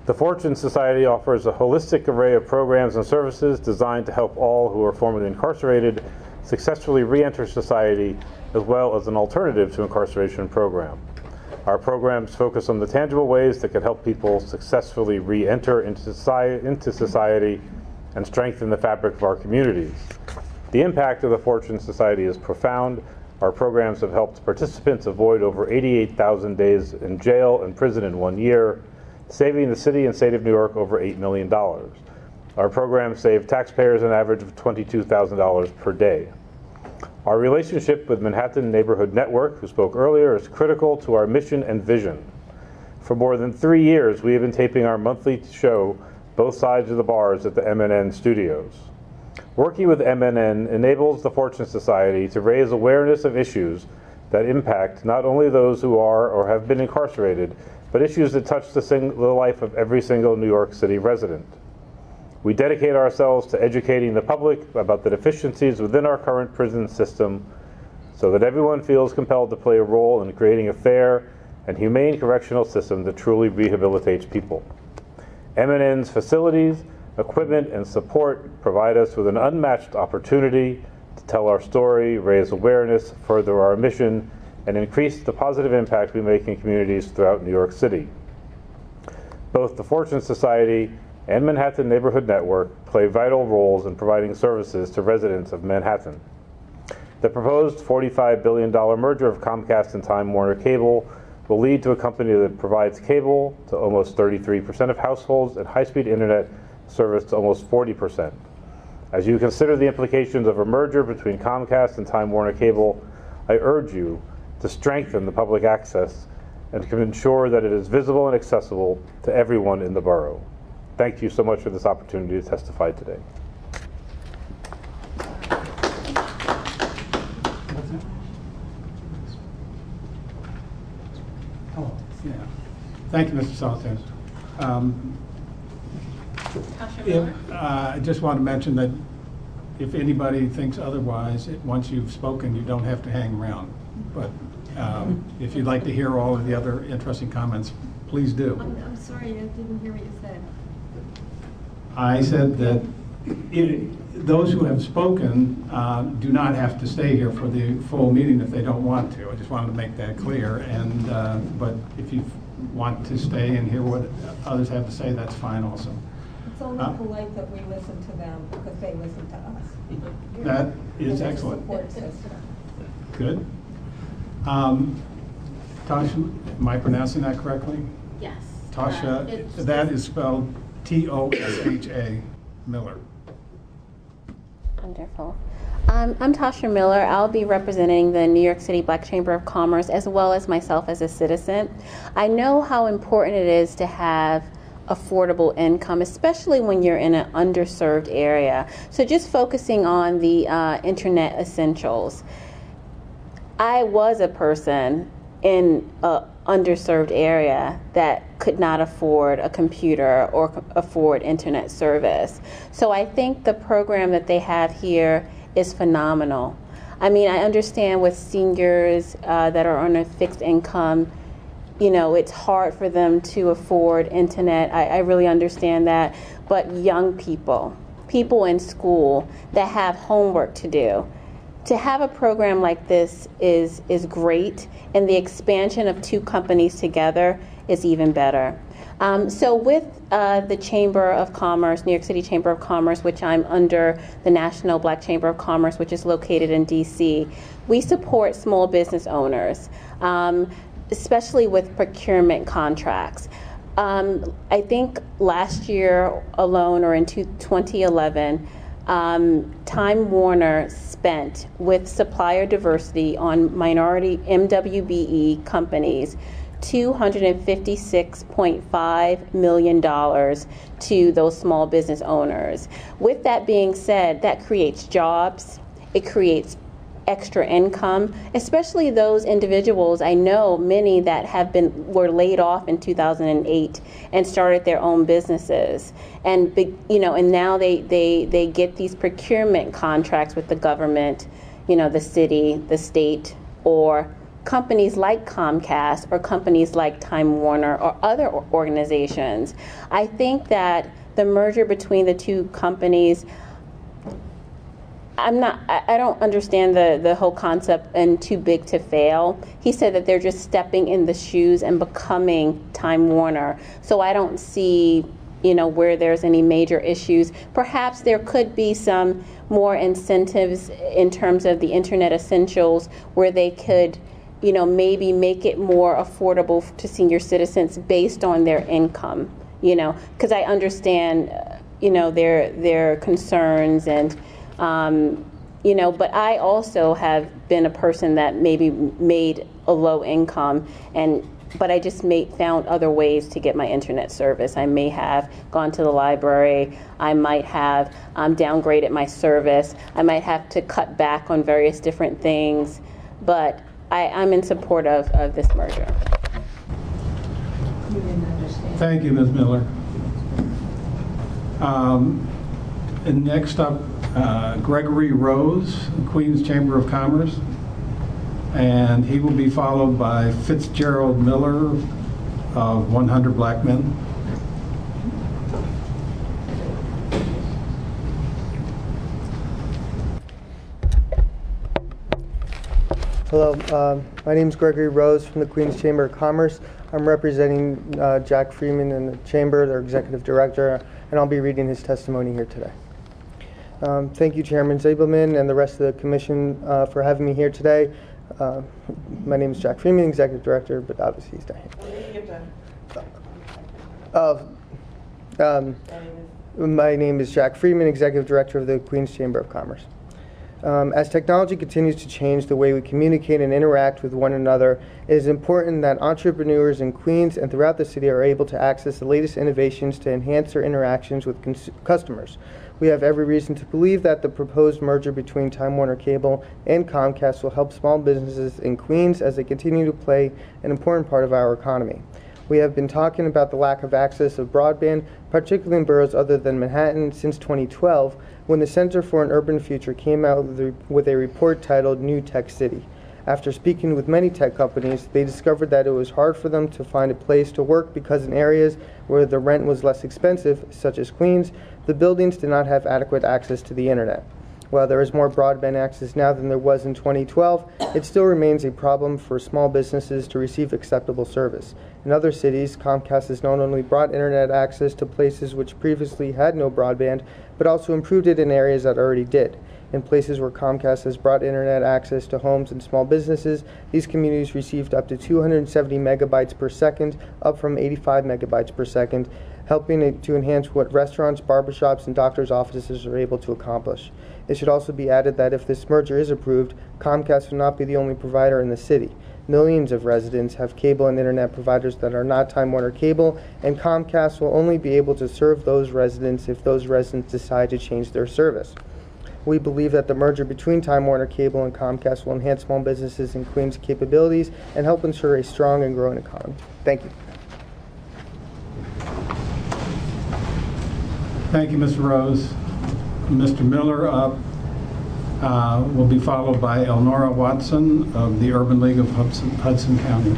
The Fortune Society offers a holistic array of programs and services designed to help all who are formerly incarcerated successfully re-enter society, as well as an alternative to incarceration program. Our programs focus on the tangible ways that can help people successfully re-enter into society and strengthen the fabric of our communities. The impact of the Fortune Society is profound. Our programs have helped participants avoid over 88,000 days in jail and prison in 1 year, saving the city and state of New York over $8 million. Our programs save taxpayers an average of $22,000 per day. Our relationship with Manhattan Neighborhood Network, who spoke earlier, is critical to our mission and vision. For more than 3 years, we have been taping our monthly show, Both Sides of the Bars, at the MNN studios. Working with MNN enables the Fortune Society to raise awareness of issues that impact not only those who are or have been incarcerated, but issues that touch the life of every single New York City resident. We dedicate ourselves to educating the public about the deficiencies within our current prison system so that everyone feels compelled to play a role in creating a fair and humane correctional system that truly rehabilitates people. MNN's facilities, equipment, and support provide us with an unmatched opportunity to tell our story, raise awareness, further our mission, and increase the positive impact we make in communities throughout New York City. Both the Fortune Society and Manhattan Neighborhood Network play vital roles in providing services to residents of Manhattan. The proposed $45 billion merger of Comcast and Time Warner Cable will lead to a company that provides cable to almost 33% of households and high-speed internet service to almost 40%. As you consider the implications of a merger between Comcast and Time Warner Cable, I urge you to strengthen the public access and to ensure that it is visible and accessible to everyone in the borough. Thank you so much for this opportunity to testify today. Oh, yeah. Thank you, Mr. Solitaire. I just want to mention that if anybody thinks otherwise, once you've spoken, you don't have to hang around. But if you'd like to hear all of the other interesting comments, please do. I'm sorry, I didn't hear what you said. I said that those who have spoken do not have to stay here for the full meeting if they don't want to. I just wanted to make that clear. And but if you want to stay and hear what others have to say, that's fine also. It's only polite that we listen to them because they listen to us. That is excellent. Support system. Good. Tasha, am I pronouncing that correctly? Yes. Tasha, that is spelled T-O-S-H-A, Miller. Wonderful. I'm Tasha Miller. I'll be representing the New York City Black Chamber of Commerce as well as myself as a citizen. I know how important it is to have affordable income, especially when you're in an underserved area. So just focusing on the internet essentials. I was a person in an underserved area that could not afford a computer or afford internet service. So I think the program that they have here is phenomenal. I mean, I understand with seniors that are on a fixed income, you know, it's hard for them to afford internet. I really understand that. But young people, people in school that have homework to do, to have a program like this is great, and the expansion of two companies together is even better. So with the Chamber of Commerce, New York City Chamber of Commerce, which I'm under the National Black Chamber of Commerce, which is located in DC, we support small business owners, especially with procurement contracts. I think last year alone, or in 2011, Time Warner spent with supplier diversity on minority MWBE companies $256.5 million to those small business owners. With that being said, that creates jobs, it creates extra income, especially those individuals. I know many that were laid off in 2008 and started their own businesses, and and now they get these procurement contracts with the government, the city, the state, or companies like Comcast or companies like Time Warner or other organizations. I think that the merger between the two companies, I don't understand the whole concept and too big to fail. He said that they're just stepping in the shoes and becoming Time Warner. So I don't see, where there's any major issues. Perhaps there could be some more incentives in terms of the internet essentials where they could, maybe make it more affordable to senior citizens based on their income, because I understand, their concerns and, but I also have been a person that maybe made a low income, but I just found other ways to get my internet service. I may have gone to the library. I might have downgraded my service. I might have to cut back on various different things, but I'm in support of this merger. Thank you, Ms. Miller. And next up, Gregory Rose, Queens Chamber of Commerce, and he will be followed by Fitzgerald Miller of 100 Black Men. Hello, my name is Gregory Rose from the Queens Chamber of Commerce. I'm representing Jack Freeman in the Chamber, their Executive Director, and I'll be reading his testimony here today. Thank you, Chairman Zebelman and the rest of the Commission for having me here today. My name is Jack Freeman, Executive Director, but obviously he's not here. My name is Jack Freeman, Executive Director of the Queens Chamber of Commerce. As technology continues to change the way we communicate and interact with one another, it is important that entrepreneurs in Queens and throughout the city are able to access the latest innovations to enhance their interactions with customers. We have every reason to believe that the proposed merger between Time Warner Cable and Comcast will help small businesses in Queens as they continue to play an important part of our economy. We have been talking about the lack of access of broadband, particularly in boroughs other than Manhattan, since 2012, when the Center for an Urban Future came out with a report titled New Tech City. After speaking with many tech companies, they discovered that it was hard for them to find a place to work because in areas where the rent was less expensive, such as Queens, the buildings did not have adequate access to the internet. While there is more broadband access now than there was in 2012, it still remains a problem for small businesses to receive acceptable service. In other cities, Comcast has not only brought internet access to places which previously had no broadband, but also improved it in areas that already did. In places where Comcast has brought internet access to homes and small businesses, these communities received up to 270 megabytes per second, up from 85 megabytes per second, helping to enhance what restaurants, barbershops, and doctors' offices are able to accomplish. It should also be added that if this merger is approved, Comcast will not be the only provider in the city. millions of residents have cable and internet providers that are not Time Warner Cable, and Comcast will only be able to serve those residents if those residents decide to change their service. We believe that the merger between Time Warner Cable and Comcast will enhance small businesses in Queens' capabilities and help ensure a strong and growing economy. Thank you. Thank you, Mr. Rose. Mr. Miller will be followed by Elnora Watson of the Urban League of Hudson County.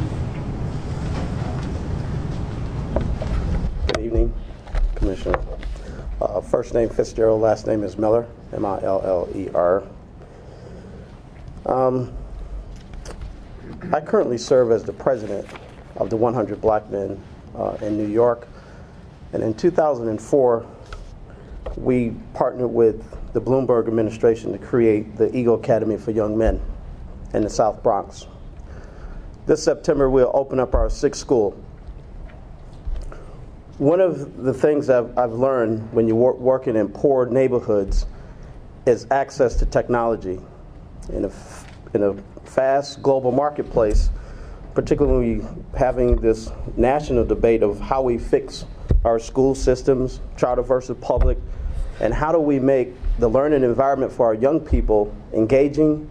Good evening, Commissioner. First name Fitzgerald, last name is Miller, M-I-L-L-E-R. I currently serve as the president of the 100 Black Men in New York, and in 2004, we partnered with the Bloomberg administration to create the Eagle Academy for Young Men in the South Bronx. This September, we'll open up our 6th school. One of the things I've learned when you're working in poor neighborhoods is access to technology. In a fast global marketplace, particularly having this national debate of how we fix our school systems, charter versus public, and how do we make the learning environment for our young people engaging,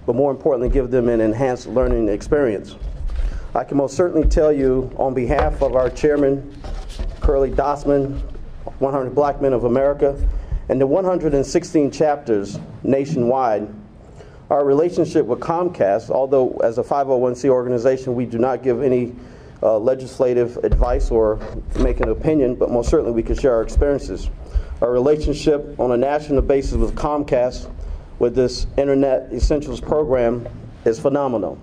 but more importantly, give them an enhanced learning experience. I can most certainly tell you on behalf of our chairman, Curly Dossman, 100 Black Men of America, and the 116 chapters nationwide, our relationship with Comcast, although as a 501c organization, we do not give any legislative advice or make an opinion, but most certainly we can share our experiences. Our relationship on a national basis with Comcast with this Internet Essentials program is phenomenal.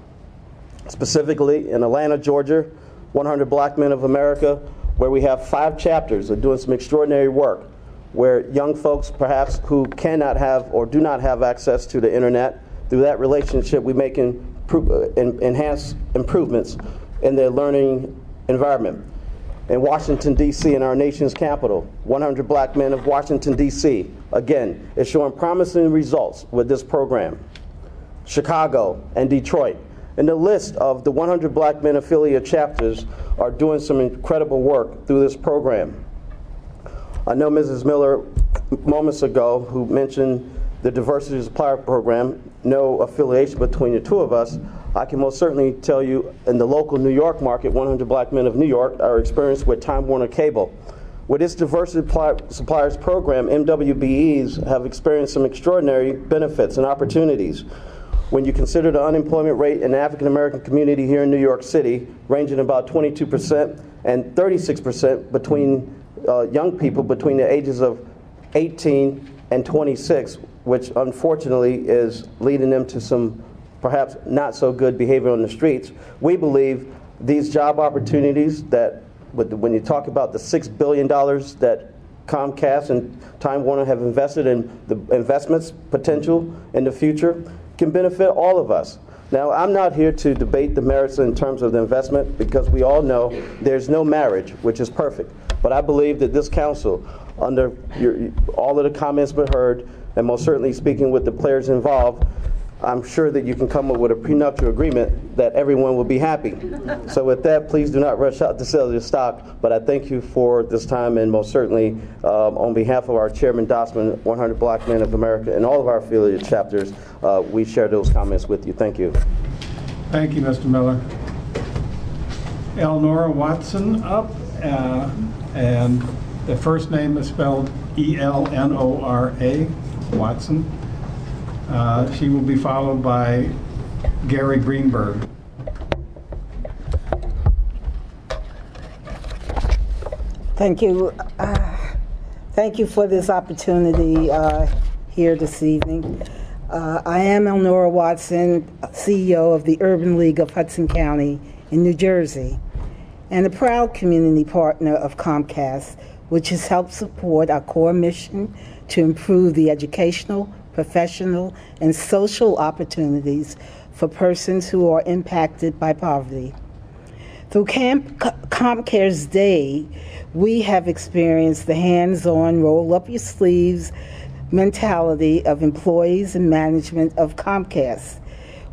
Specifically in Atlanta, Georgia, 100 Black Men of America, where we have 5 chapters are doing some extraordinary work, where young folks perhaps who cannot have or do not have access to the internet, through that relationship we make enhance improvements in their learning environment. In Washington, D.C., in our nation's capital, 100 Black Men of Washington, D.C., again, is showing promising results with this program. Chicago and Detroit. And the list of the 100 Black Men affiliate chapters are doing some incredible work through this program. I know Mrs. Miller moments ago who mentioned the Diversity Supplier Program, no affiliation between the two of us. I can most certainly tell you in the local New York market, 100 Black Men of New York, our experience with Time Warner Cable. With its Diversity Suppliers Program, MWBEs have experienced some extraordinary benefits and opportunities. When you consider the unemployment rate in the African American community here in New York City, ranging about 22% and 36% between young people between the ages of 18 and 26, which unfortunately is leading them to some perhaps not so good behavior on the streets. We believe these job opportunities that, when you talk about the $6 billion that Comcast and Time Warner have invested in, the investments potential in the future can benefit all of us. Now, I'm not here to debate the merits in terms of the investment, because we all know there's no marriage, which is perfect. But I believe that this council, under all of the comments we heard, and most certainly speaking with the players involved, I'm sure that you can come up with a prenuptial agreement that everyone will be happy. So with that, please do not rush out to sell your stock, but I thank you for this time, and most certainly on behalf of our Chairman Dossman, 100 Black Men of America, and all of our affiliate chapters, we share those comments with you. Thank you. Thank you, Mr. Miller. Elnora Watson up, and the first name is spelled E-L-N-O-R-A, Watson. She will be followed by Gary Greenberg. Thank you. Thank you for this opportunity here this evening. I am Elnora Watson, CEO of the Urban League of Hudson County in New Jersey, and a proud community partner of Comcast, which has helped support our core mission to improve the educational, professional, and social opportunities for persons who are impacted by poverty. Through ComCare's Day, we have experienced the hands-on, roll-up-your-sleeves mentality of employees and management of Comcast.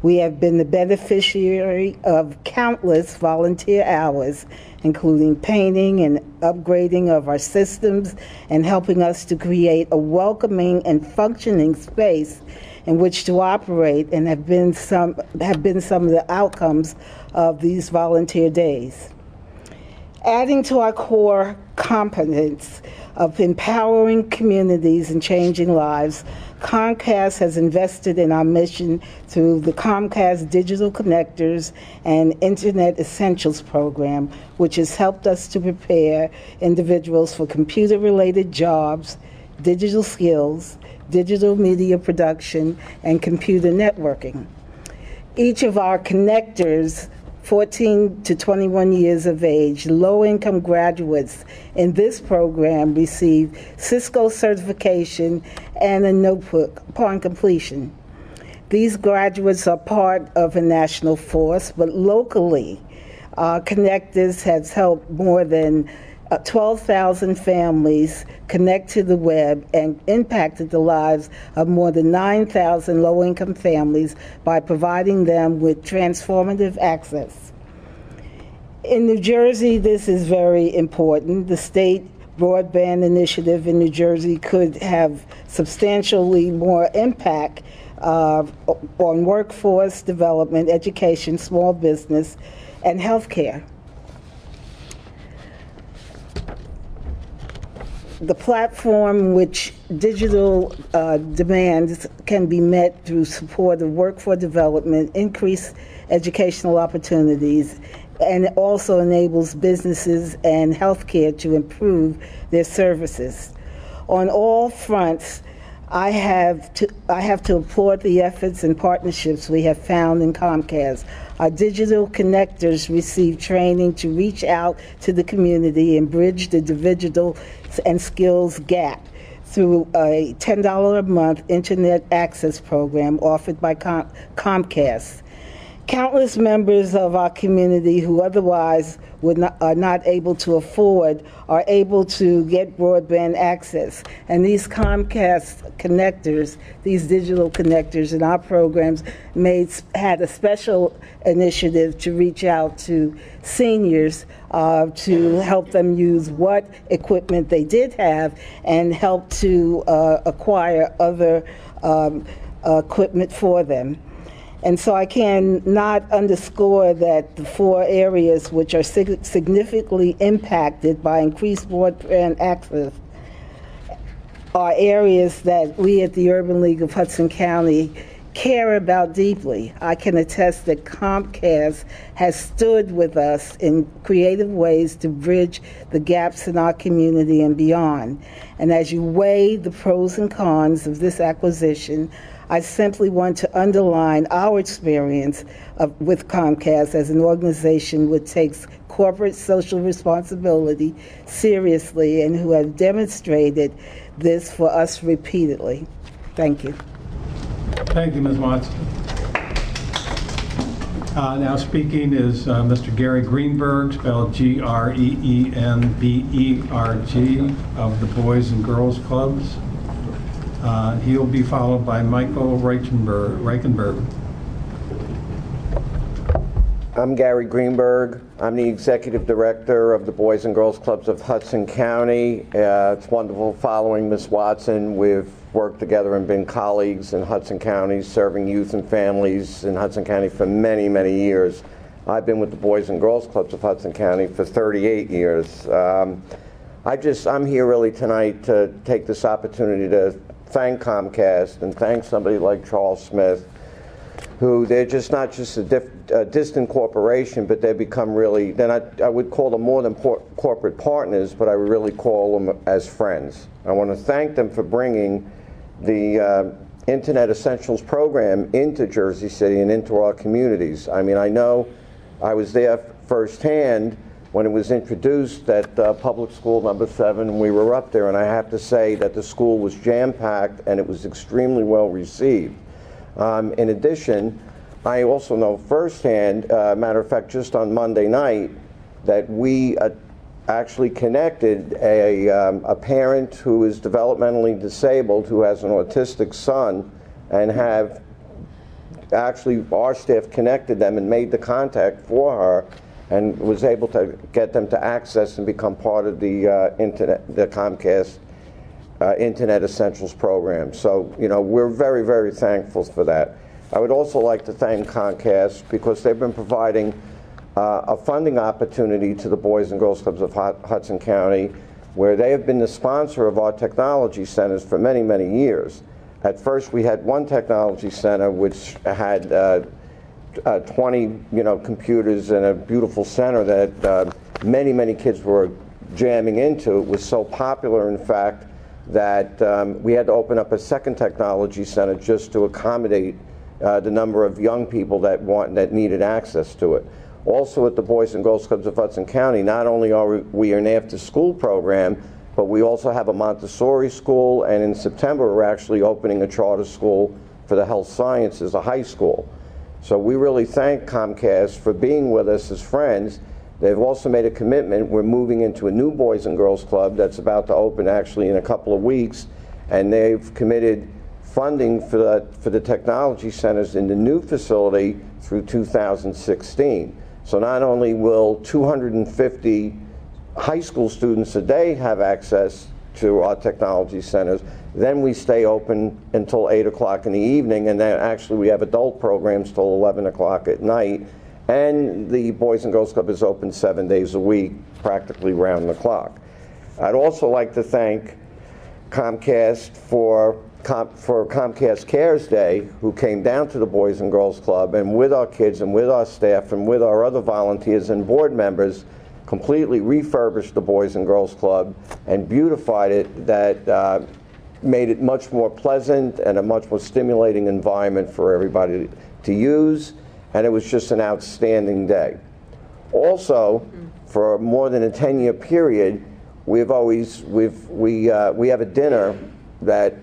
We have been the beneficiary of countless volunteer hours, including painting and upgrading of our systems and helping us to create a welcoming and functioning space in which to operate, and have been some of the outcomes of these volunteer days. Adding to our core competence of empowering communities and changing lives, Comcast has invested in our mission through the Comcast Digital Connectors and Internet Essentials program, which has helped us to prepare individuals for computer-related jobs, digital skills, digital media production, and computer networking. Each of our connectors, 14 to 21 years of age, low-income graduates in this program receive Cisco certification and a notebook upon completion. These graduates are part of a national force, but locally, Connectors has helped more than 12,000 families connect to the web and impacted the lives of more than 9,000 low-income families by providing them with transformative access. In New Jersey, this is very important. The state broadband initiative in New Jersey could have substantially more impact on workforce development, education, small business, and healthcare. The platform which digital demands can be met through support of workforce development, increased educational opportunities, and it also enables businesses and healthcare to improve their services. On all fronts, I have to applaud the efforts and partnerships we have found in Comcast. Our digital connectors receive training to reach out to the community and bridge the digital and skills gap through a $10 a month internet access program offered by Comcast. Countless members of our community who otherwise are not able to afford are able to get broadband access. And these Comcast connectors, these digital connectors in our programs had a special initiative to reach out to seniors to help them use what equipment they did have and help to acquire other equipment for them. And so I cannot underscore that the 4 areas which are significantly impacted by increased broadband access are areas that we at the Urban League of Hudson County care about deeply. I can attest that Comcast has stood with us in creative ways to bridge the gaps in our community and beyond. And as you weigh the pros and cons of this acquisition, I simply want to underline our experience with Comcast as an organization which takes corporate social responsibility seriously and who have demonstrated this for us repeatedly. Thank you. Thank you, Ms. Watson. Now speaking is Mr. Gary Greenberg, spelled Greenberg, of the Boys and Girls Clubs. He'll be followed by Michael Reichenberg. I'm Gary Greenberg. I'm the Executive Director of the Boys and Girls Clubs of Hudson County. It's wonderful following Ms. Watson. We've worked together and been colleagues in Hudson County, serving youth and families in Hudson County for many, many years. I've been with the Boys and Girls Clubs of Hudson County for 38 years. I'm here really tonight to take this opportunity to thank Comcast and thank somebody like Charles Smith, who they're just not just a distant corporation, but they become really, then I would call them more than corporate partners, but I would really call them as friends. I want to thank them for bringing the Internet Essentials program into Jersey City and into our communities. I mean, I know I was there firsthand when it was introduced at Public School number 7, and we were up there, and I have to say that the school was jam-packed and it was extremely well received. In addition, I also know firsthand, matter of fact, just on Monday night, that we actually connected a parent who is developmentally disabled, who has an autistic son, and have actually our staff connected them and made the contact for her and was able to get them to access and become part of the the Comcast Internet Essentials program. So, you know, we're very, very thankful for that. I would also like to thank Comcast because they've been providing a funding opportunity to the Boys and Girls Clubs of Hudson County, where they have been the sponsor of our technology centers for many, many years. At first, we had one technology center which had 20, computers in a beautiful center that many, many kids were jamming into. It was so popular, in fact, that we had to open up a second technology center just to accommodate the number of young people that needed access to it. Also at the Boys and Girls Clubs of Hudson County, not only are we an after-school program, but we also have a Montessori school, and in September we're actually opening a charter school for the health sciences, a high school. So we really thank Comcast for being with us as friends. They've also made a commitment. We're moving into a new Boys and Girls Club that's about to open actually in a couple of weeks, and they've committed funding for the technology centers in the new facility through 2016. So not only will 250 high school students a day have access to our technology centers, then we stay open until 8 o'clock in the evening, and then actually we have adult programs till 11 o'clock at night, and the Boys and Girls Club is open 7 days a week, practically round the clock. I'd also like to thank Comcast for Comcast Cares Day, who came down to the Boys and Girls Club and with our kids and with our staff and with our other volunteers and board members completely refurbished the Boys and Girls Club and beautified it, that made it much more pleasant and a much more stimulating environment for everybody to use, and it was just an outstanding day. Also, for more than a 10-year period, we have a dinner that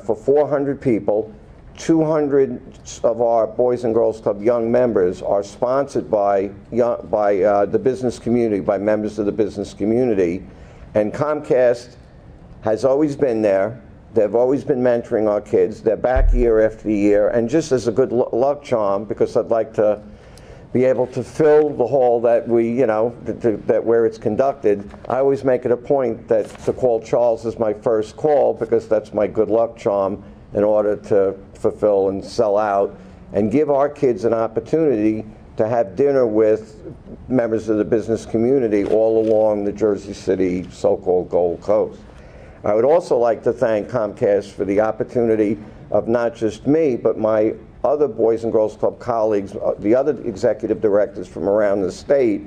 for 400 people, 200 of our Boys and Girls Club young members are sponsored by the business community, by members of the business community, and Comcast has always been there. They've always been mentoring our kids. They're back year after year, and just as a good luck charm, because I'd like to be able to fill the hall that that where it's conducted, I always make it a point that to call Charles as my first call, because that's my good luck charm in order to fulfill and sell out and give our kids an opportunity to have dinner with members of the business community all along the Jersey City so-called Gold Coast. I would also like to thank Comcast for the opportunity of not just me, but my other Boys and Girls Club colleagues, the other executive directors from around the state,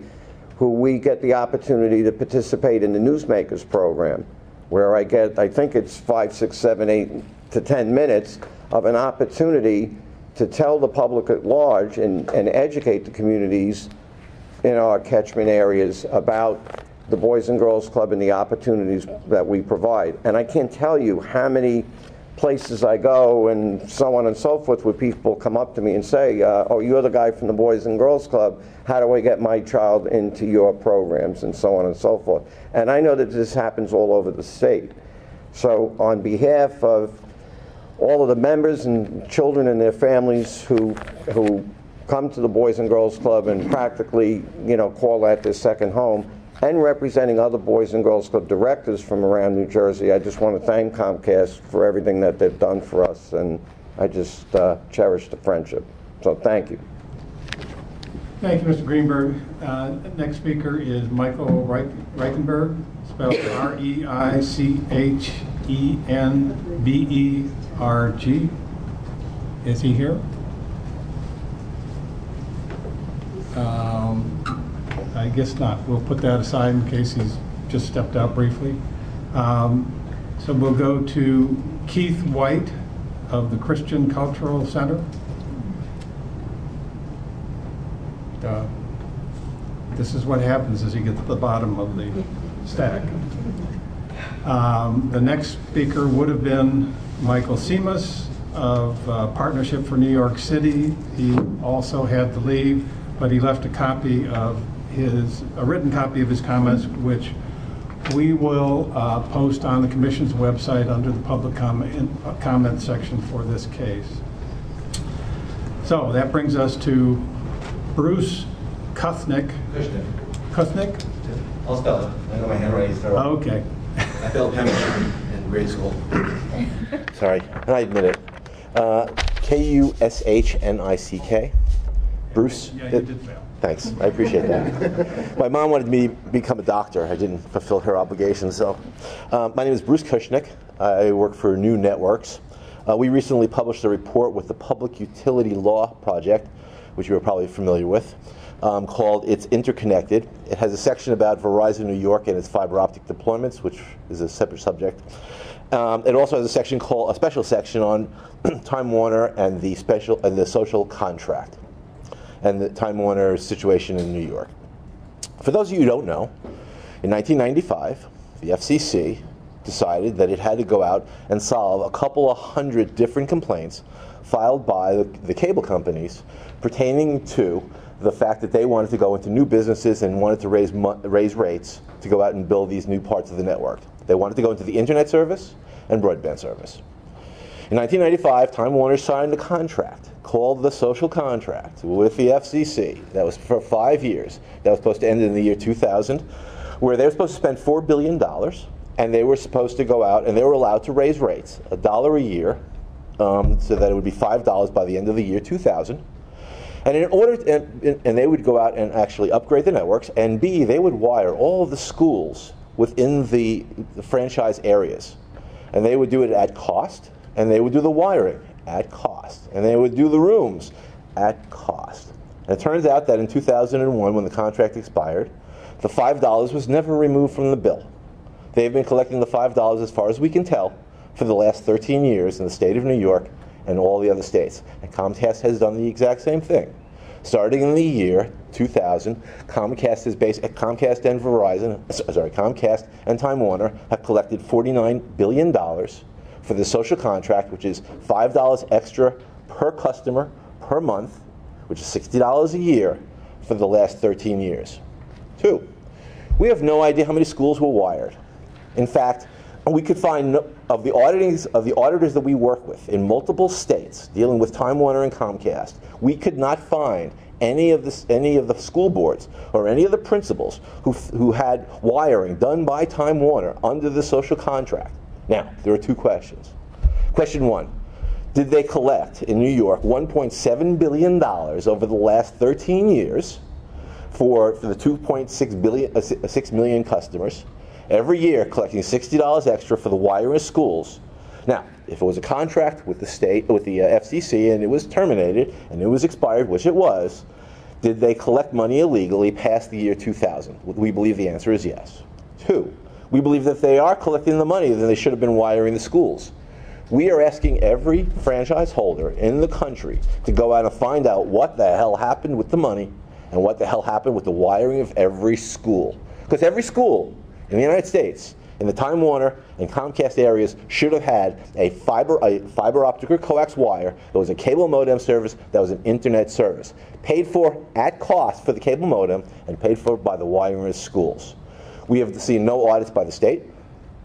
who we get the opportunity to participate in the Newsmakers program, where I get, I think it's 5, 6, 7, 8 to 10 minutes of an opportunity to tell the public at large and educate the communities in our catchment areas about the Boys and Girls Club and the opportunities that we provide. And I can't tell you how many places I go and so on and so forth where people come up to me and say, oh, you're the guy from the Boys and Girls Club, how do I get my child into your programs, and so on and so forth. And I know that this happens all over the state. So on behalf of all of the members and children and their families who come to the Boys and Girls Club and practically, call that their second home, and representing other Boys and Girls Club directors from around New Jersey, I just want to thank Comcast for everything that they've done for us, and I just cherish the friendship. So thank you. Thank you, Mr. Greenberg. Next speaker is Michael Reichenberg, spelled R-E-I-C-H-E-N-B-E-R-G. Is he here? I guess not. We'll put that aside in case he's just stepped out briefly. So we'll go to Keith White of the Christian Cultural Center. This is what happens as you get to the bottom of the stack. The next speaker would have been Michael Seamus of Partnership for New York City. He also had to leave, but he left a copy of a written copy of his comments, which we will post on the Commission's website under the public comment section for this case. So that brings us to Bruce Kuthnick. Kuthnick? I'll spell it. I know my handwriting's terrible. Okay. I failed chemistry in grade school. Sorry, I admit it. Kushnick. Bruce? Yeah, you did fail. Thanks, I appreciate that. My mom wanted me to become a doctor. I didn't fulfill her obligations, so. My name is Bruce Kushnick. I work for New Networks. We recently published a report with the Public Utility Law Project, which you are probably familiar with, called It's Interconnected. It has a section about Verizon New York and its fiber optic deployments, which is a separate subject. It also has a special section on Time Warner and the social contract, and the Time Warner situation in New York. For those of you who don't know, in 1995, the FCC decided that it had to go out and solve a couple of hundred different complaints filed by the cable companies pertaining to the fact that they wanted to go into new businesses and wanted to raise rates to go out and build these new parts of the network. They wanted to go into the internet service and broadband service. In 1995, Time Warner signed a contract called the social contract with the FCC. That was for 5 years. That was supposed to end in the year 2000, where they were supposed to spend $4 billion, and they were supposed to go out and they were allowed to raise rates, $1 a year, so that it would be $5 by the end of the year 2000. And in order and they would go out and actually upgrade the networks, and B, they would wire all of the schools within the franchise areas. And they would do it at cost, and they would do the wiring at cost, and they would do the rooms at cost. And it turns out that in 2001, when the contract expired, the $5 was never removed from the bill. They've been collecting the $5, as far as we can tell, for the last 13 years in the state of New York and all the other states. And Comcast has done the exact same thing. Starting in the year 2000, Comcast and Time Warner have collected $49 billion for the social contract, which is $5 extra per customer per month, which is $60 a year for the last 13 years. 2, we have no idea how many schools were wired. In fact, we could find of the auditors that we work with in multiple states dealing with Time Warner and Comcast, we could not find any of the school boards or any of the principals who had wiring done by Time Warner under the social contract. Now, there are 2 questions. Question 1, did they collect in New York $1.7 billion over the last 13 years for the 6 million customers, every year collecting $60 extra for the wiring of schools? Now, if it was a contract with the state, with the FCC, and it was terminated and it was expired, which it was, did they collect money illegally past the year 2000? We believe the answer is yes. 2, we believe that if they are collecting the money, then they should have been wiring the schools. We are asking every franchise holder in the country to go out and find out what the hell happened with the money and what the hell happened with the wiring of every school. Because every school in the United States, in the Time Warner and Comcast areas, should have had a fiber optic or coax wire that was a cable modem service, that was an internet service, paid for at cost for the cable modem and paid for by the wiring of schools. We have seen no audits by the state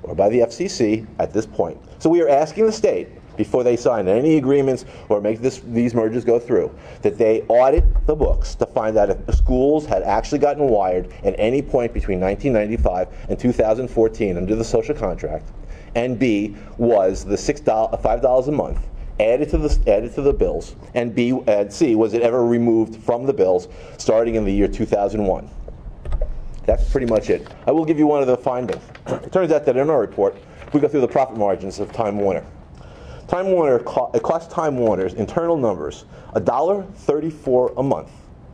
or by the FCC at this point. So we are asking the state, before they sign any agreements or make these mergers go through, that they audit the books to find out if schools had actually gotten wired at any point between 1995 and 2014 under the social contract, and B, was the $5 a month added to the bills, and C, was it ever removed from the bills starting in the year 2001. That's pretty much it. I will give you one of the findings. It turns out that in our report, we go through the profit margins of Time Warner. It costs Time Warner's internal numbers $1.34 a month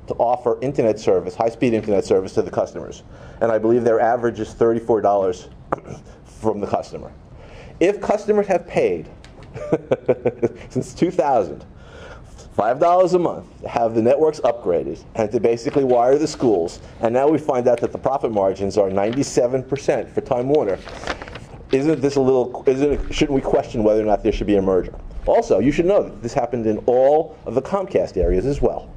to offer internet service, high-speed internet service to the customers. And I believe their average is $34 from the customer. If customers have paid since 2000, $5 a month to have the networks upgraded and to basically wire the schools, and now we find out that the profit margins are 97% for Time Warner, shouldn't we question whether or not there should be a merger? Also, you should know that this happened in all of the Comcast areas as well.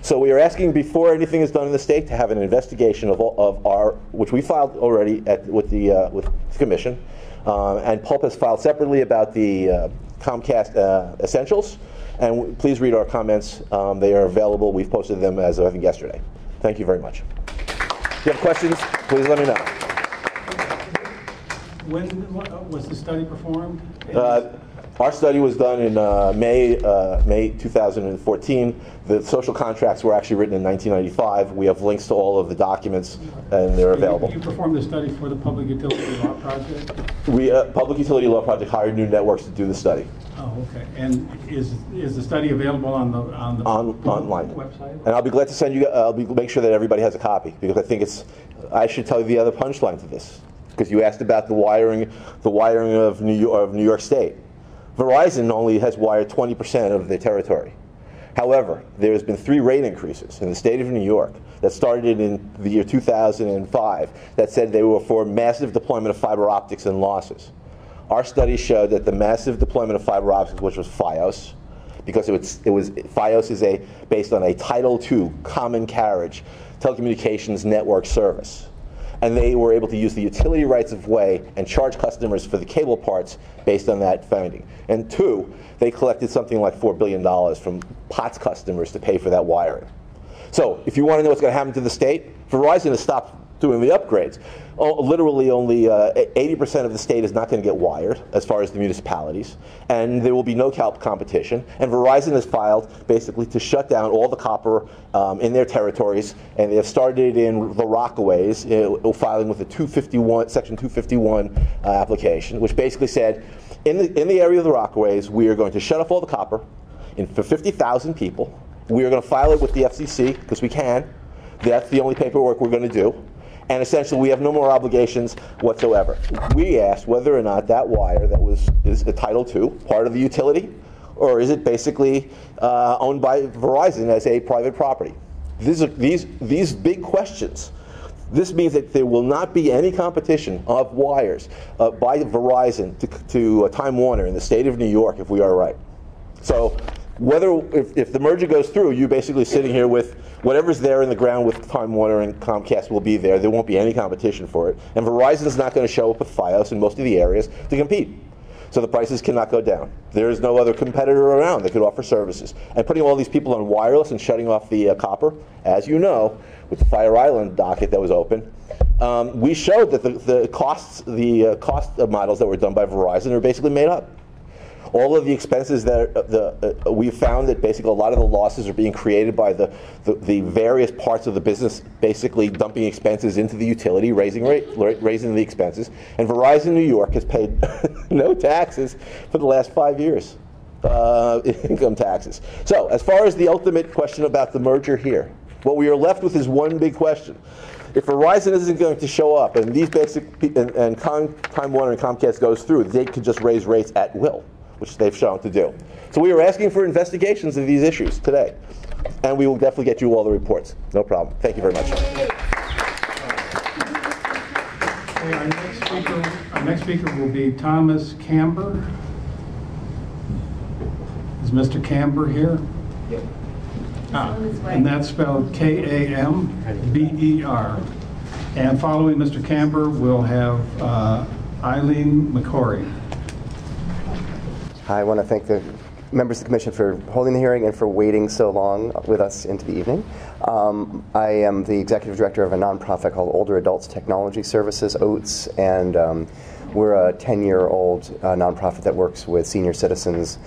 So we are asking, before anything is done in the state, to have an investigation of our, which we filed already with the commission, and Pulp has filed separately about the Comcast Essentials, And please read our comments. They are available. We've posted them as of, I think, yesterday. Thank you very much. If you have questions, please let me know. When was the study performed? Our study was done in May 2014. The social contracts were actually written in 1995. We have links to all of the documents, and they're available. You performed the study for the Public Utility Law Project? Public Utility Law Project hired New Networks to do the study. Oh, okay. And is the study available on the online website? And I'll be glad to send you. Make sure that everybody has a copy, because I think it's. I should tell you the other punchline to this, because you asked about the wiring of New York State. Verizon only has wired 20% of their territory. However, there has been 3 rate increases in the state of New York that started in the year 2005 that said they were for massive deployment of fiber optics and losses. Our study showed that the massive deployment of fiber optics, which was FiOS, because FiOS is based on a Title II common carriage telecommunications network service. And they were able to use the utility rights of way and charge customers for the cable parts based on that finding. And 2, they collected something like $4 billion from POTS customers to pay for that wiring. So if you want to know what's going to happen to the state, Verizon has stopped doing the upgrades. Literally only 80% of the state is not going to get wired as far as the municipalities, and there will be no competition. And Verizon has filed basically to shut down all the copper in their territories, and they have started in the Rockaways, filing with the Section 251 application, which basically said, in the area of the Rockaways, we are going to shut off all the copper for 50,000 people. We are going to file it with the FCC, because we can. That's the only paperwork we're going to do. And essentially, we have no more obligations whatsoever. We asked whether or not that wire is a Title II, part of the utility, or is it basically owned by Verizon as a private property? These big questions. This means that there will not be any competition of wires by Verizon to Time Warner in the state of New York if we are right. So if the merger goes through, you're basically sitting here with whatever's there in the ground with Time Warner and Comcast will be there. There won't be any competition for it. And Verizon's not going to show up with FiOS in most of the areas to compete. So the prices cannot go down. There is no other competitor around that could offer services. And putting all these people on wireless and shutting off the copper, as you know, with the Fire Island docket that was open, we showed that the cost models that were done by Verizon are basically made up. All of the expenses that we found that basically a lot of the losses are being created by the various parts of the business, basically dumping expenses into the utility, raising the expenses. And Verizon New York has paid no taxes for the last 5 years, income taxes. So as far as the ultimate question about the merger here, what we are left with is one big question. If Verizon isn't going to show up and these and Time Warner and Comcast goes through, they could just raise rates at will, which they've shown to do. So we are asking for investigations of these issues today. And we will definitely get you all the reports. No problem. Thank you very much. Okay, our next speaker will be Thomas Camber. Is Mr. Camber here? Yep. And that's spelled K-A-M-B-E-R. And following Mr. Camber, we'll have Eileen McCory. I want to thank the members of the Commission for holding the hearing and for waiting so long with us into the evening. I am the Executive Director of a nonprofit called Older Adults Technology Services, OATS, and we're a 10-year-old nonprofit that works with senior citizens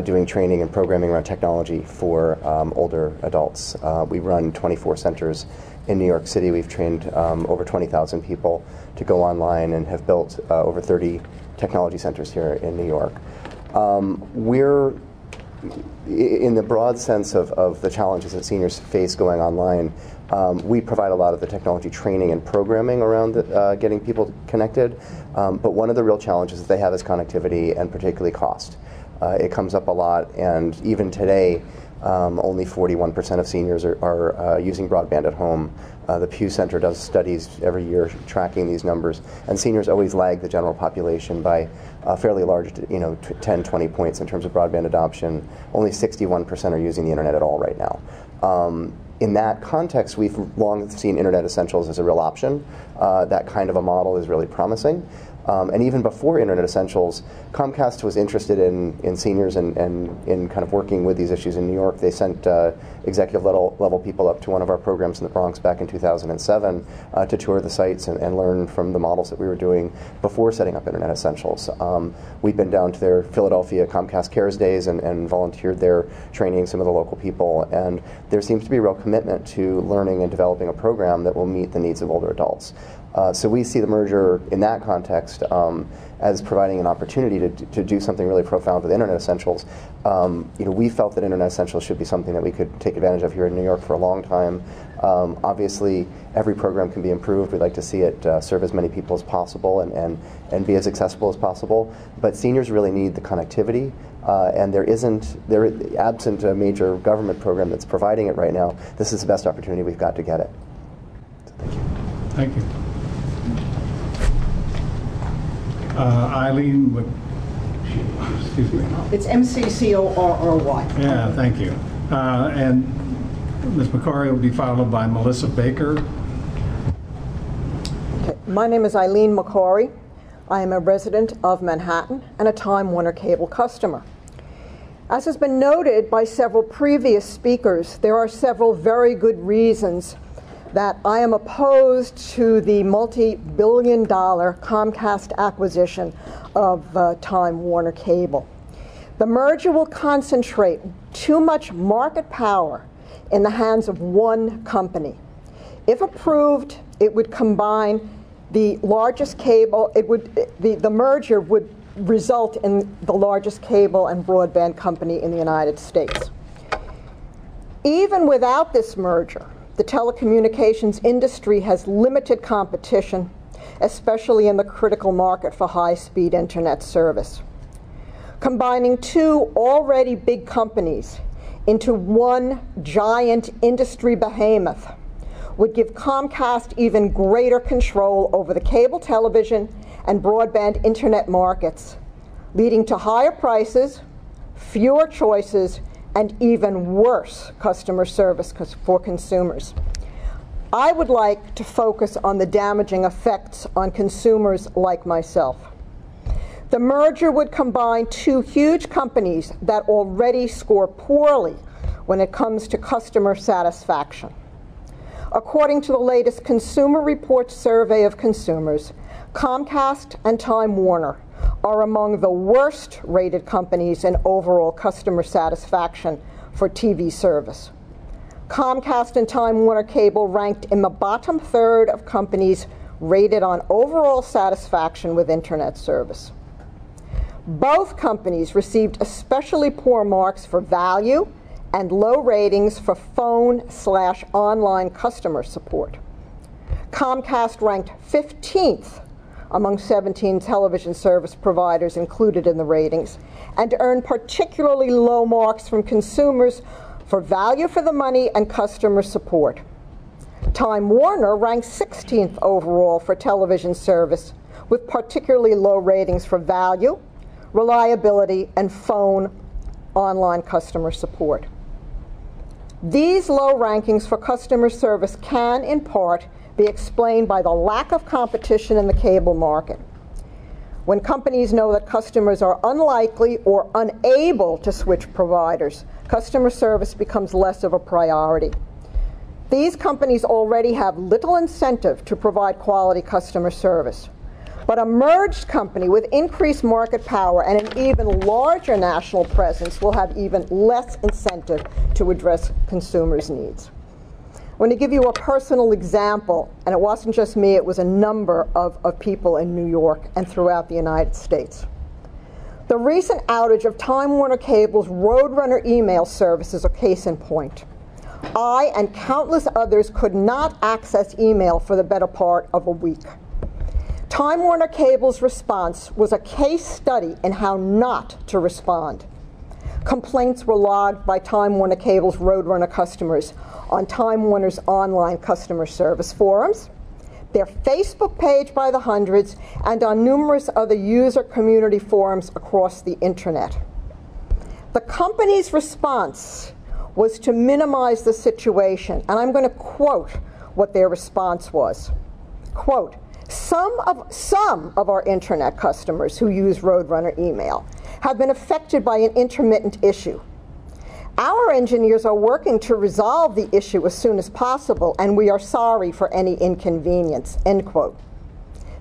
doing training and programming around technology for older adults. We run 24 centers in New York City. We've trained over 20,000 people to go online and have built over 30 technology centers here in New York. We're, in the broad sense of the challenges that seniors face going online, we provide a lot of the technology training and programming around getting people connected. But one of the real challenges that they have is connectivity and particularly cost. It comes up a lot, and even today, only 41% of seniors are using broadband at home. The Pew Center does studies every year tracking these numbers, and seniors always lag the general population by a fairly large, 10, 20 points in terms of broadband adoption. Only 61% are using the internet at all right now. In that context, we've long seen Internet Essentials as a real option. That kind of a model is really promising. And even before Internet Essentials, Comcast was interested in seniors and in kind of working with these issues in New York. They sent executive level people up to one of our programs in the Bronx back in 2007 to tour the sites and learn from the models that we were doing before setting up Internet Essentials. We've been down to their Philadelphia Comcast Cares Days and volunteered there training some of the local people. And there seems to be a real commitment to learning and developing a program that will meet the needs of older adults. So we see the merger in that context as providing an opportunity to do something really profound with Internet Essentials. We felt that Internet Essentials should be something that we could take advantage of here in New York for a long time. Obviously, every program can be improved. We'd like to see it serve as many people as possible and be as accessible as possible. But seniors really need the connectivity, and absent a major government program that's providing it right now, this is the best opportunity we've got to get it. So thank you. Thank you. Eileen, excuse me. It's MCCORRY. Yeah, thank you. And Ms. McCory will be followed by Melissa Baker. Okay. My name is Eileen McCory. I am a resident of Manhattan and a Time Warner Cable customer. As has been noted by several previous speakers, there are several very good reasons that I am opposed to the multi-billion-dollar Comcast acquisition of Time Warner Cable. The merger will concentrate too much market power in the hands of one company. If approved, it would combine the largest cable, the merger would result in the largest cable and broadband company in the United States. Even without this merger, the telecommunications industry has limited competition, especially in the critical market for high-speed internet service. Combining two already big companies into one giant industry behemoth would give Comcast even greater control over the cable television and broadband internet markets, leading to higher prices, fewer choices, and even worse customer service for consumers. I would like to focus on the damaging effects on consumers like myself. The merger would combine two huge companies that already score poorly when it comes to customer satisfaction. According to the latest Consumer Reports survey of consumers, Comcast and Time Warner are among the worst rated companies in overall customer satisfaction for TV service. Comcast and Time Warner Cable ranked in the bottom third of companies rated on overall satisfaction with internet service. Both companies received especially poor marks for value and low ratings for phone/online customer support. Comcast ranked 15th among 17 television service providers included in the ratings, and earned particularly low marks from consumers for value for the money and customer support. Time Warner ranked 16th overall for television service, with particularly low ratings for value, reliability, and phone online customer support. These low rankings for customer service can, in part, be explained by the lack of competition in the cable market. When companies know that customers are unlikely or unable to switch providers, customer service becomes less of a priority. These companies already have little incentive to provide quality customer service. But a merged company with increased market power and an even larger national presence will have even less incentive to address consumers' needs. I want to give you a personal example, and it wasn't just me, it was a number of people in New York and throughout the United States. The recent outage of Time Warner Cable's Roadrunner email service is a case in point. I and countless others could not access email for the better part of a week. Time Warner Cable's response was a case study in how not to respond. Complaints were logged by Time Warner Cable's Roadrunner customers on Time Warner's online customer service forums, their Facebook page by the hundreds, and on numerous other user community forums across the internet. The company's response was to minimize the situation, and I'm going to quote what their response was. Quote, Some of our internet customers who use Roadrunner email have been affected by an intermittent issue. Our engineers are working to resolve the issue as soon as possible, and we are sorry for any inconvenience, end quote.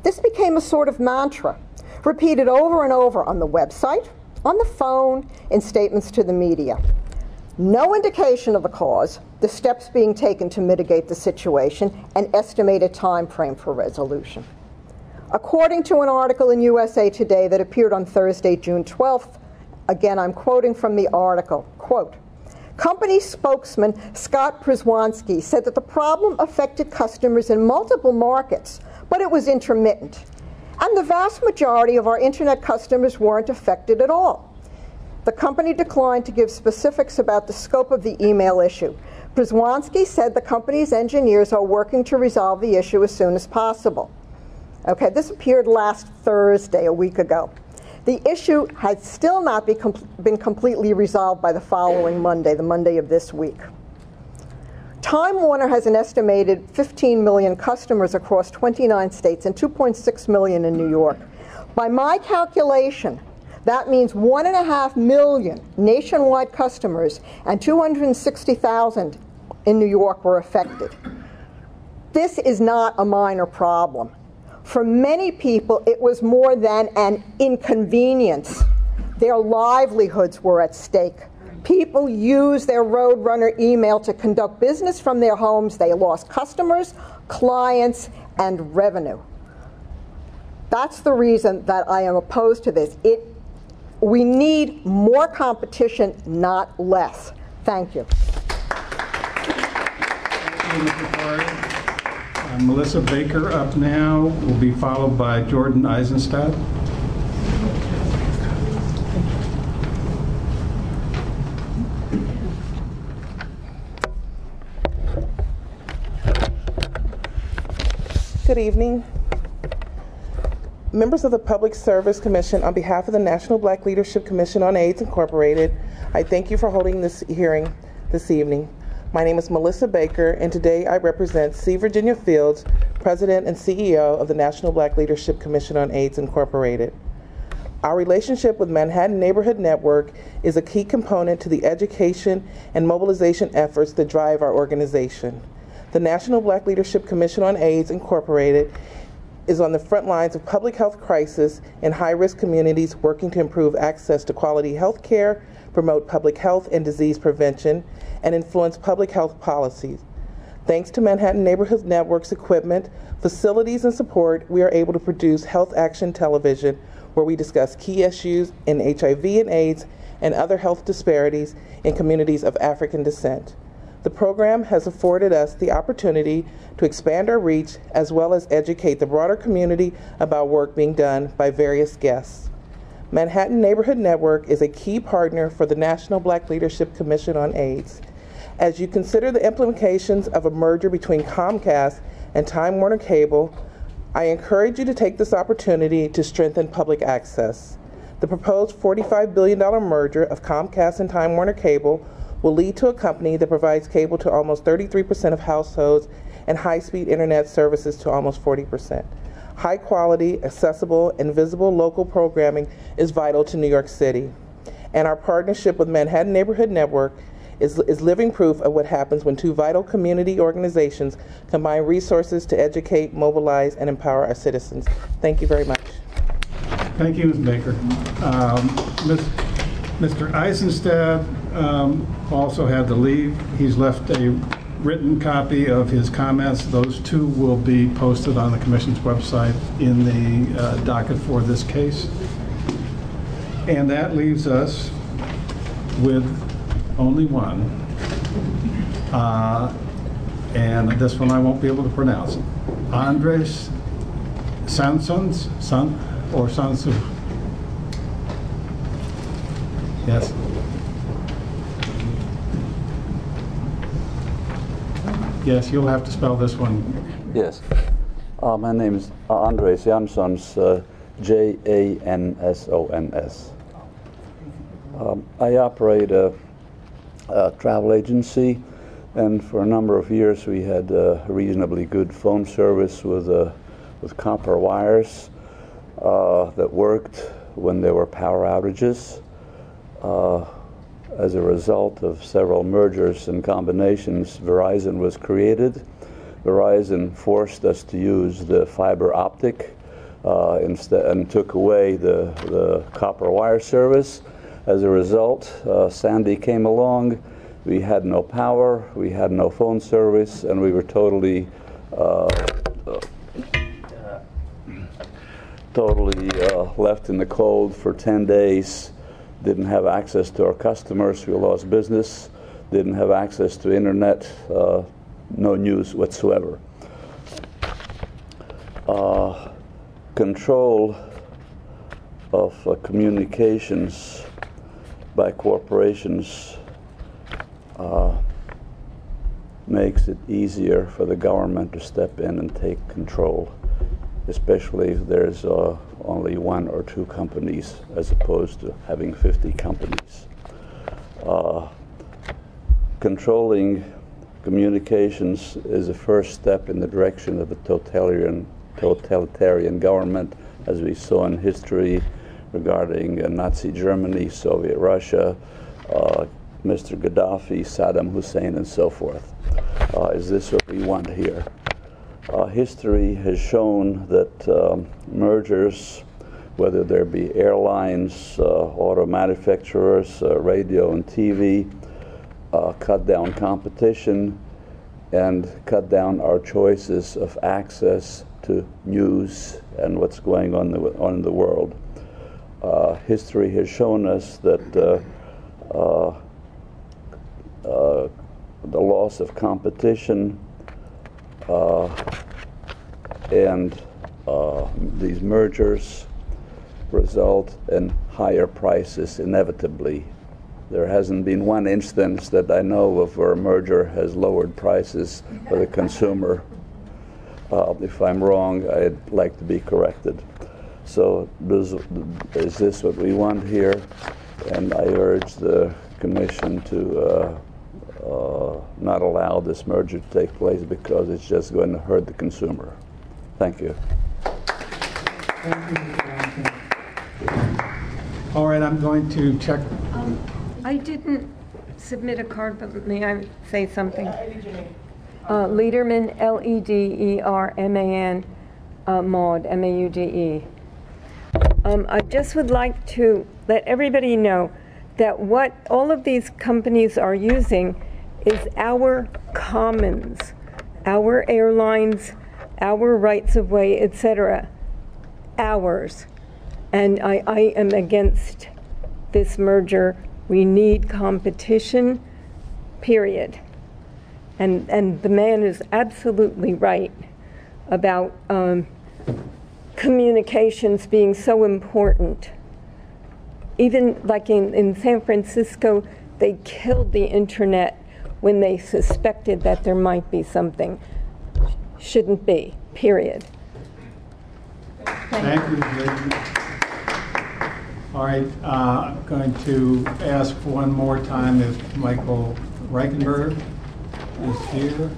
This became a sort of mantra, repeated over and over on the website, on the phone, in statements to the media. No indication of the cause, the steps being taken to mitigate the situation, and estimated time frame for resolution. According to an article in USA Today that appeared on Thursday, June 12th, again I'm quoting from the article, quote, company spokesman Scott Przwanski said that the problem affected customers in multiple markets, but it was intermittent. And the vast majority of our internet customers weren't affected at all. The company declined to give specifics about the scope of the email issue. Przwanski said the company's engineers are working to resolve the issue as soon as possible. Okay, this appeared last Thursday, a week ago. The issue has still not been completely resolved by the following Monday, the Monday of this week. Time Warner has an estimated 15 million customers across 29 states and 2.6 million in New York. By my calculation, that means 1.5 million nationwide customers and 260,000 in New York were affected. This is not a minor problem. For many people, it was more than an inconvenience. Their livelihoods were at stake. People used their Roadrunner email to conduct business from their homes. They lost customers, clients, and revenue. That's the reason that I am opposed to this. We need more competition, not less. Thank you. Thank you, Mr. Karr. Melissa Baker up now, will be followed by Jordan Eisenstadt. Good evening. Members of the Public Service Commission, on behalf of the National Black Leadership Commission on AIDS Incorporated, I thank you for holding this hearing this evening. My name is Melissa Baker, and today I represent C. Virginia Fields, President and CEO of the National Black Leadership Commission on AIDS Incorporated. Our relationship with Manhattan Neighborhood Network is a key component to the education and mobilization efforts that drive our organization. The National Black Leadership Commission on AIDS Incorporated is on the front lines of public health crisis in high-risk communities, working to improve access to quality health care, promote public health and disease prevention, and influence public health policies. Thanks to Manhattan Neighborhood Network's equipment, facilities, and support, we are able to produce Health Action Television, where we discuss key issues in HIV and AIDS and other health disparities in communities of African descent. The program has afforded us the opportunity to expand our reach as well as educate the broader community about work being done by various guests. Manhattan Neighborhood Network is a key partner for the National Black Leadership Commission on AIDS. As you consider the implications of a merger between Comcast and Time Warner Cable, I encourage you to take this opportunity to strengthen public access. The proposed $45 billion merger of Comcast and Time Warner Cable will lead to a company that provides cable to almost 33% of households and high-speed internet services to almost 40%. High-quality, accessible, and visible local programming is vital to New York City. And our partnership with Manhattan Neighborhood Network is living proof of what happens when two vital community organizations combine resources to educate, mobilize, and empower our citizens. Thank you very much. Thank you, Ms. Baker. Mr. Eisenstadt also had to leave. He's left a written copy of his comments. Those two will be posted on the Commission's website in the docket for this case. And that leaves us with only one. And this one I won't be able to pronounce. Andres Sansons, or Sansu? Yes. Yes, you'll have to spell this one. Yes. My name is Andres Jansons, Jansons. I operate a travel agency, and for a number of years we had reasonably good phone service with with copper wires that worked when there were power outages. As a result of several mergers and combinations, Verizon was created. Verizon forced us to use the fiber optic instead, and took away the copper wire service. As a result, Sandy came along. We had no power, we had no phone service, and we were totally left in the cold for 10 days. Didn't have access to our customers. We lost business. Didn't have access to internet. No news whatsoever. Control of communications by corporations makes it easier for the government to step in and take control, especially if there's only one or two companies as opposed to having 50 companies. Controlling communications is a first step in the direction of a totalitarian government, as we saw in history regarding Nazi Germany, Soviet Russia, Mr. Gaddafi, Saddam Hussein, and so forth. Is this what we want here? History has shown that mergers, whether there be airlines, auto manufacturers, radio and TV, cut down competition and cut down our choices of access to news and what's going on in the world. History has shown us that the loss of competition and these mergers result in higher prices inevitably. There hasn't been one instance that I know of where a merger has lowered prices for the consumer. If I'm wrong, I'd like to be corrected. So is this what we want here? And I urge the Commission to not allow this merger to take place because it's just going to hurt the consumer. Thank you. Thank you, Mr. Johnson. All right, I'm going to check. I didn't submit a card, but may I say something? Lederman, L-E-D-E-R-M-A-N, Maude, M-A-U-D-E. I just would like to let everybody know that what all of these companies are using is our commons, our airlines, our rights of way, etc. Ours. And I am against this merger. We need competition, period. And the man is absolutely right about communications being so important. Even like in San Francisco, they killed the internet when they suspected that there might be something. Shouldn't be, period. Thank you, ladies. All right, I'm going to ask one more time if Michael Reichenberg is here,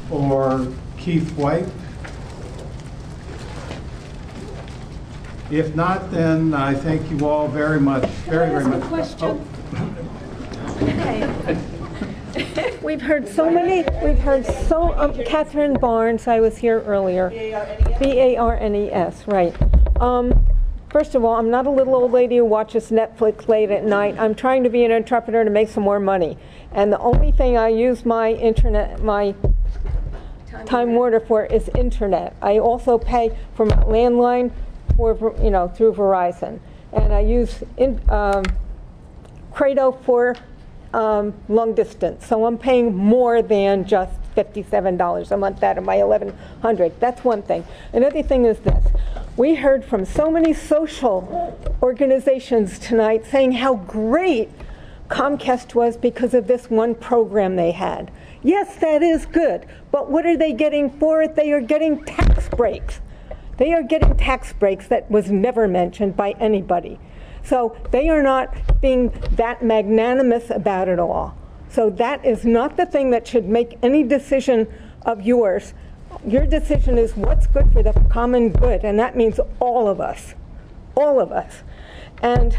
or Keith White. If not, then I thank you all very much, very much. Question? We've heard so many, Katherine Barnes, I was here earlier. B-A-R-N-E-S, right. First of all, I'm not a little old lady who watches Netflix late at night. I'm trying to be an entrepreneur to make some more money. And the only thing I use my internet, my Time Warner for is internet. I also pay for my landline for, through Verizon. And I use Credo for long distance. So I'm paying more than just $57 a month out of my $1,100. That's one thing. Another thing is this. We heard from so many social organizations tonight saying how great Comcast was because of this one program they had. Yes, that is good, but what are they getting for it? They are getting tax breaks. They are getting tax breaks that was never mentioned by anybody. So they are not being that magnanimous about it all. So that is not the thing that should make any decision of yours Your decision is what's good for the common good, and that means all of us. All of us. And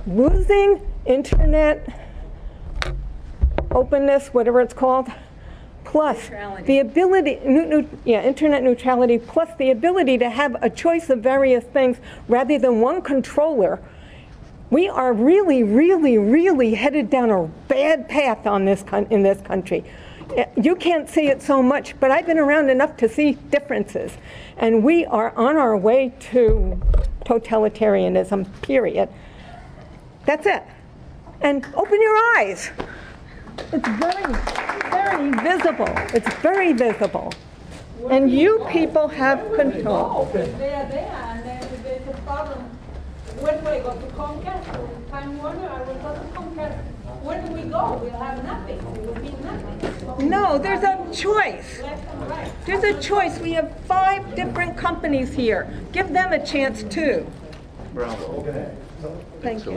losing internet openness, whatever it's called, plus the ability, internet neutrality, plus the ability to have a choice of various things rather than one controller. We are really, really, really headed down a bad path on this in this country. You can't see it so much, but I've been around enough to see differences. And we are on our way to totalitarianism, period. That's it. And open your eyes. It's very, very visible. It's very visible. And you people have control. They are there, and then there's a problem. Where do I go? To Comcast? Time Warner? I will go to Comcast. Where do we go? We'll have nothing. It will be nothing. No, there's a choice. There's a choice. We have 5 different companies here. Give them a chance too. Bravo. Thank you.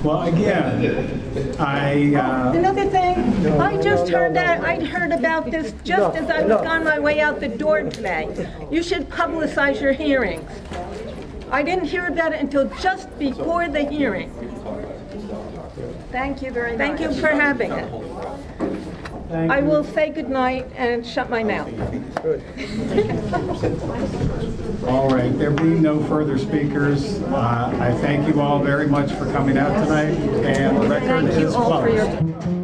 Well, again, another thing, I just heard that, I'd heard about this just as I was on my way out the door today. You should publicize your hearings. I didn't hear about it until just before the hearing. Thank you very much. Thank you for having it. I will say goodnight and shut my mouth. all right, there being no further speakers, I thank you all very much for coming out tonight, and the record is closed.